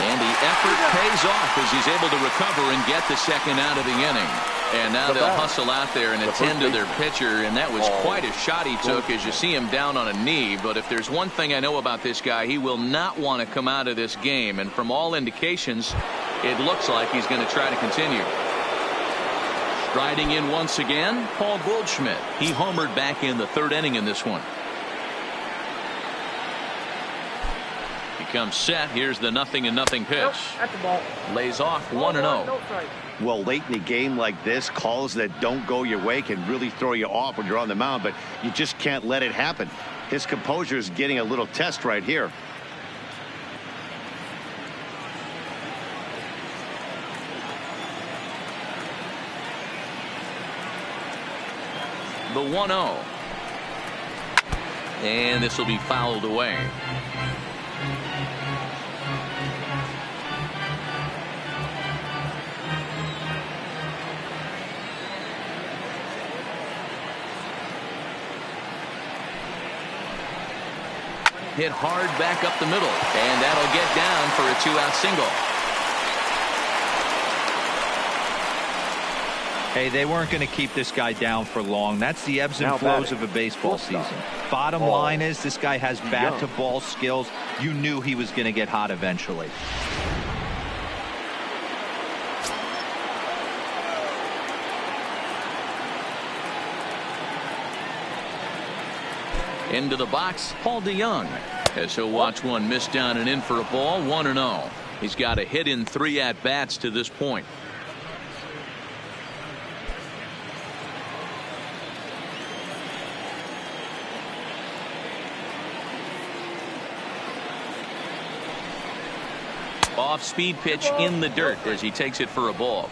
And the effort pays off as he's able to recover and get the second out of the inning. And now they'll hustle out there and attend to their pitcher, and that was quite a shot he took as you see him down on a knee. But if there's one thing I know about this guy, he will not want to come out of this game. And from all indications, it looks like he's going to try to continue. Striding in once again, Paul Goldschmidt. He homered back in the 3rd inning in this one. Comes set. Here's the 0-0 pitch. That's the ball. Lays off 1-0. Well, late in the game like this, calls that don't go your way can really throw you off when you're on the mound, but you just can't let it happen. His composure is getting a little test right here. The 1-0. And this will be fouled away. Hit hard back up the middle, and that'll get down for a 2-out single. Hey, they weren't going to keep this guy down for long. That's the ebbs and flows of a baseball season. Bottom line is this guy has bat-to-ball skills. You knew he was going to get hot eventually. Into the box, Paul DeYoung, as he'll watch one miss down and in for a ball. 1-0. He's got a hit in 3 at-bats to this point. Off-speed pitch in the dirt as he takes it for a ball.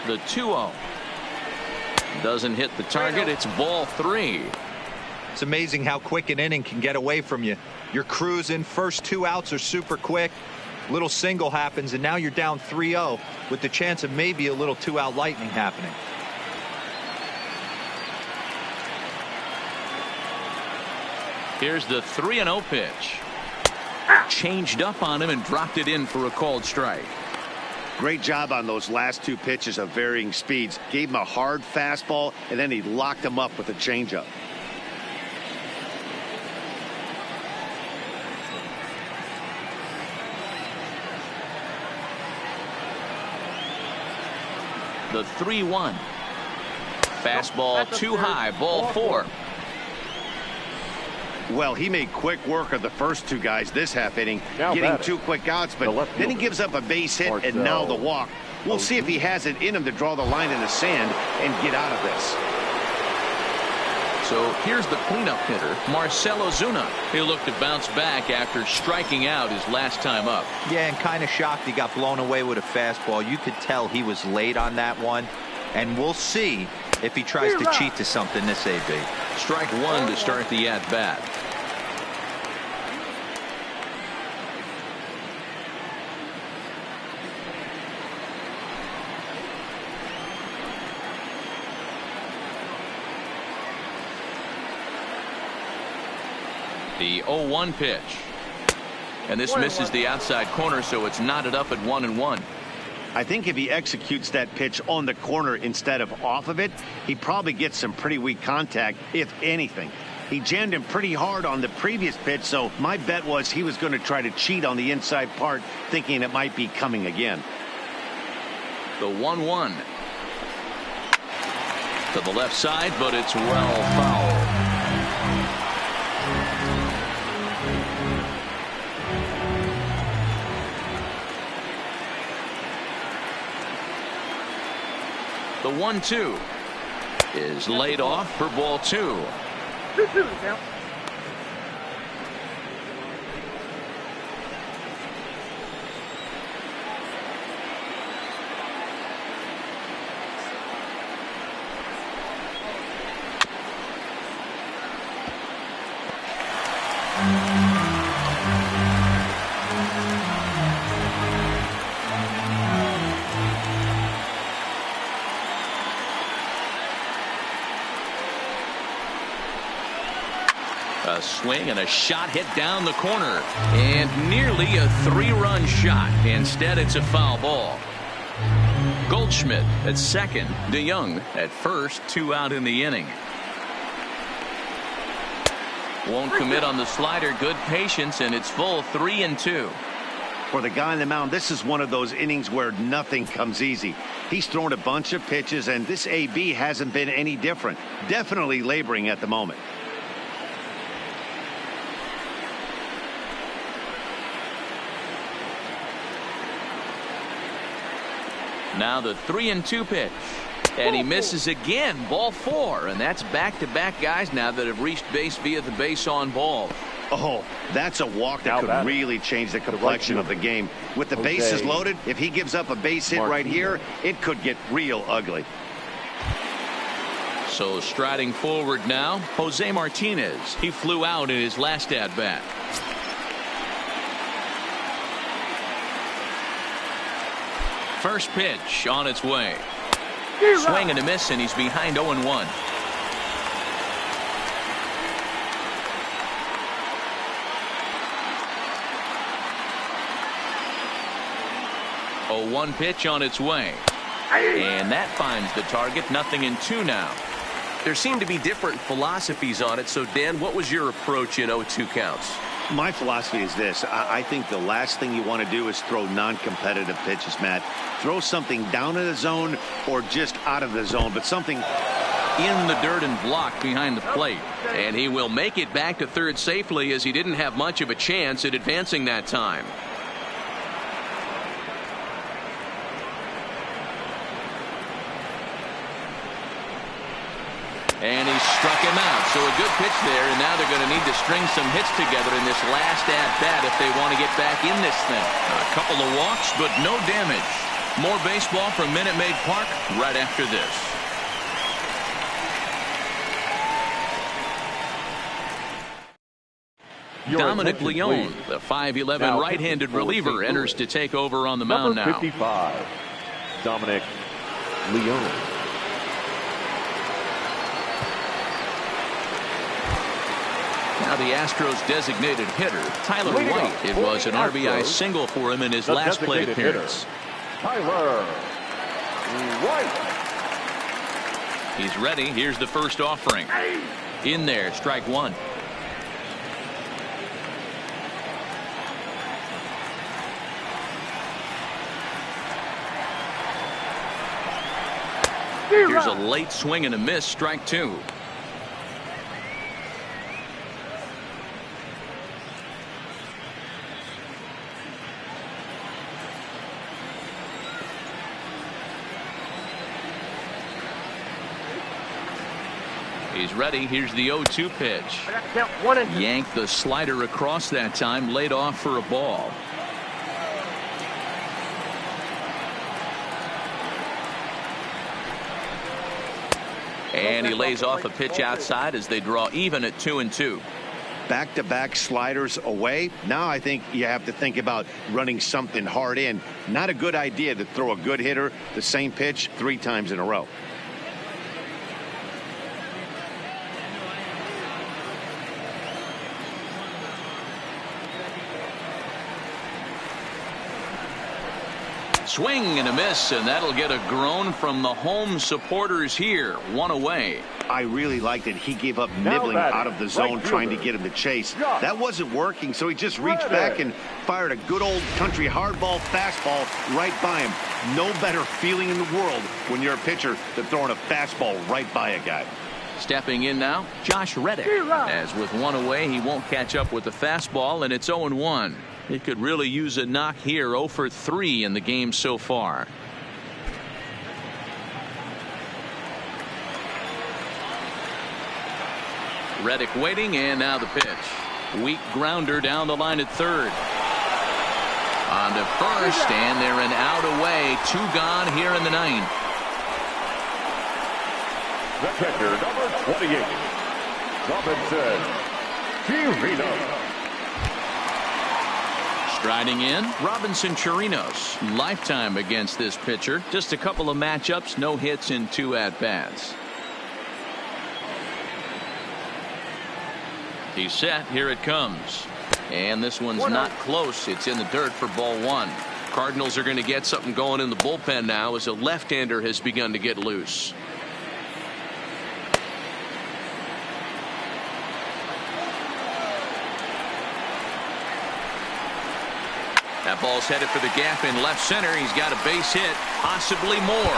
The 2-0 doesn't hit the target. It's ball 3. It's amazing how quick an inning can get away from you. You're cruising. First 2 outs are super quick. Little single happens, and now you're down 3-0 with the chance of maybe a little 2-out lightning happening. Here's the 3-0 pitch. Changed up on him and dropped it in for a called strike. Great job on those last two pitches of varying speeds. Gave him a hard fastball, and then he locked him up with a changeup. The 3-1. Fastball too high, ball 4. Well, he made quick work of the first two guys this half inning, Now getting batting, 2 quick outs, but then he gives up a base hit and now the walk. We'll see if he has it in him to draw the line in the sand and get out of this. So here's the cleanup hitter, Marcell Ozuna. He'll look to bounce back after striking out his last time up. Yeah, and kind of shocked he got blown away with a fastball. You could tell he was late on that one. And we'll see if he tries to cheat to something this AB. Strike 1 to start the at-bat. The 0-1 pitch. And this misses the outside corner, so it's knotted up at 1-1. I think if he executes that pitch on the corner instead of off of it, he probably gets some pretty weak contact, if anything. He jammed him pretty hard on the previous pitch, so my bet was he was going to try to cheat on the inside part, thinking it might be coming again. The 1-1. To the left side, but it's well foul. The 1-2 is laid off for ball 2. 2-2 now. A swing and a shot hit down the corner, and nearly a 3-run shot. Instead, it's a foul ball. Goldschmidt at second, DeYoung at first, 2 out in the inning. Won't commit on the slider. Good patience, and it's full 3-2. For the guy on the mound, this is one of those innings where nothing comes easy. He's thrown a bunch of pitches, and this AB hasn't been any different. Definitely laboring at the moment. Now the 3-2 pitch, and he misses again, ball 4, and that's back-to-back guys now that have reached base via the base on ball. Oh, that's a walk that could really change the complexion of the game. With the bases loaded, if he gives up a base hit right here, it could get real ugly. So striding forward now, Jose Martinez. He flew out in his last at-bat. First pitch on its way. Swing and a miss, and he's behind 0-1. 0-1 pitch on its way. And that finds the target. 0-2 now. There seem to be different philosophies on it. So, Dan, what was your approach in 0-2 counts? My philosophy is this. I think the last thing you want to do is throw non-competitive pitches, Matt. Throw something down in the zone or just out of the zone, but something in the dirt and blocked behind the plate. And he will make it back to third safely, as he didn't have much of a chance at advancing that time. And he struck him out. So a good pitch there, and now they're going to need to string some hits together in this last at-bat if they want to get back in this thing. A couple of walks, but no damage. More baseball from Minute Maid Park right after this. Dominic Leone, the 5'11" right-handed reliever, enters to take over on the mound now. 55, Dominic Leone. Now the Astros designated hitter, Tyler White. It was an RBI single for him in his last plate appearance. Tyler White. He's ready. Here's the first offering. In there, strike one. Here's a late swing and a miss, strike two. He's ready. Here's the 0-2 pitch. Yanked the slider across that time, laid off for a ball. And he lays off a pitch outside as they draw even at 2-2. Back-to-back sliders away. Now I think you have to think about running something hard in. Not a good idea to throw a good hitter the same pitch 3 times in a row. Swing and a miss, and that'll get a groan from the home supporters here. One away. I really liked it. He gave up nibbling out of the zone trying to get him to chase. That wasn't working, so he just reached back and fired a good old country hardball fastball right by him. No better feeling in the world when you're a pitcher than throwing a fastball right by a guy. Stepping in now, Josh Reddick. As with one away, he won't catch up with the fastball, and it's 0-1. He could really use a knock here. 0 for 3 in the game so far. Reddick waiting, and now the pitch. Weak grounder down the line at third. On to first, and they're an out away. 2 gone here in the 9th. The pitcher, number 28, Robinson Chirinos. Striding in, Robinson Chirinos. Lifetime against this pitcher. Just a couple of matchups, no hits in 2 at-bats. He's set. Here it comes. And this one's not close. It's in the dirt for ball 1. Cardinals are going to get something going in the bullpen now as a left-hander has begun to get loose. That ball's headed for the gap in left center. He's got a base hit, possibly more.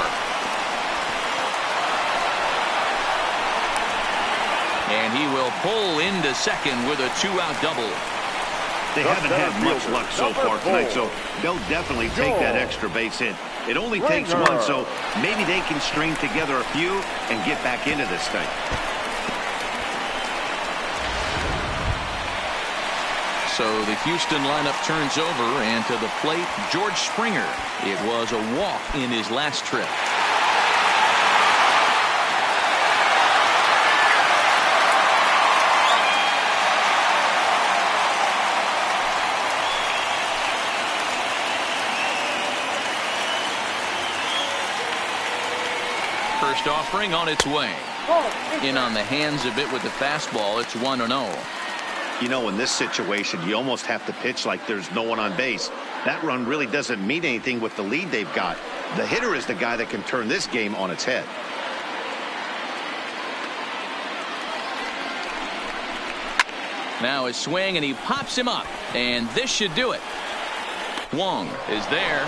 And he will pull into second with a 2-out double. They haven't had much luck so far tonight, so they'll definitely take that extra base hit. It only takes one, so maybe they can string together a few and get back into this thing. So the Houston lineup turns over, and to the plate, George Springer. It was a walk in his last trip. First offering on its way. In on the hands a bit with the fastball. It's 1-0. You know, in this situation, you almost have to pitch like there's no one on base. That run really doesn't mean anything with the lead they've got. The hitter is the guy that can turn this game on its head. Now his swing, and he pops him up, and this should do it. Wong is there,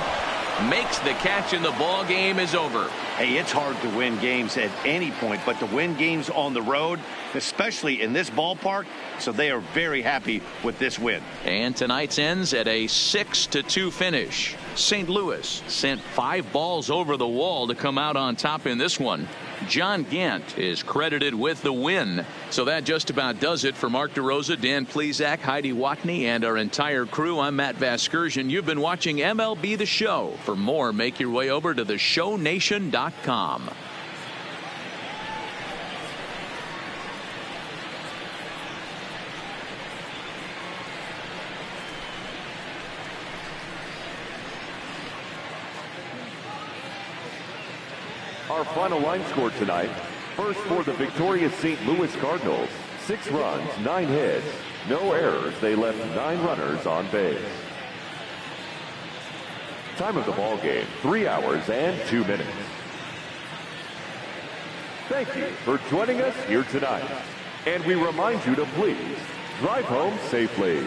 makes the catch, and the ball game is over. Hey, it's hard to win games at any point, but to win games on the road, especially in this ballpark, so they are very happy with this win. And tonight's ends at a 6-2 finish. St. Louis sent 5 balls over the wall to come out on top in this one. John Gant is credited with the win. So that just about does it for Mark DeRosa, Dan Plesac, Heidi Watney, and our entire crew. I'm Matt Vasgersian. You've been watching MLB The Show. For more, make your way over to theshownation.com. Our final line score tonight. First for the victorious St. Louis Cardinals. 6 runs, 9 hits, no errors. They left 9 runners on base. Time of the ball game, 3 hours and 2 minutes. Thank you for joining us here tonight. And we remind you to please drive home safely.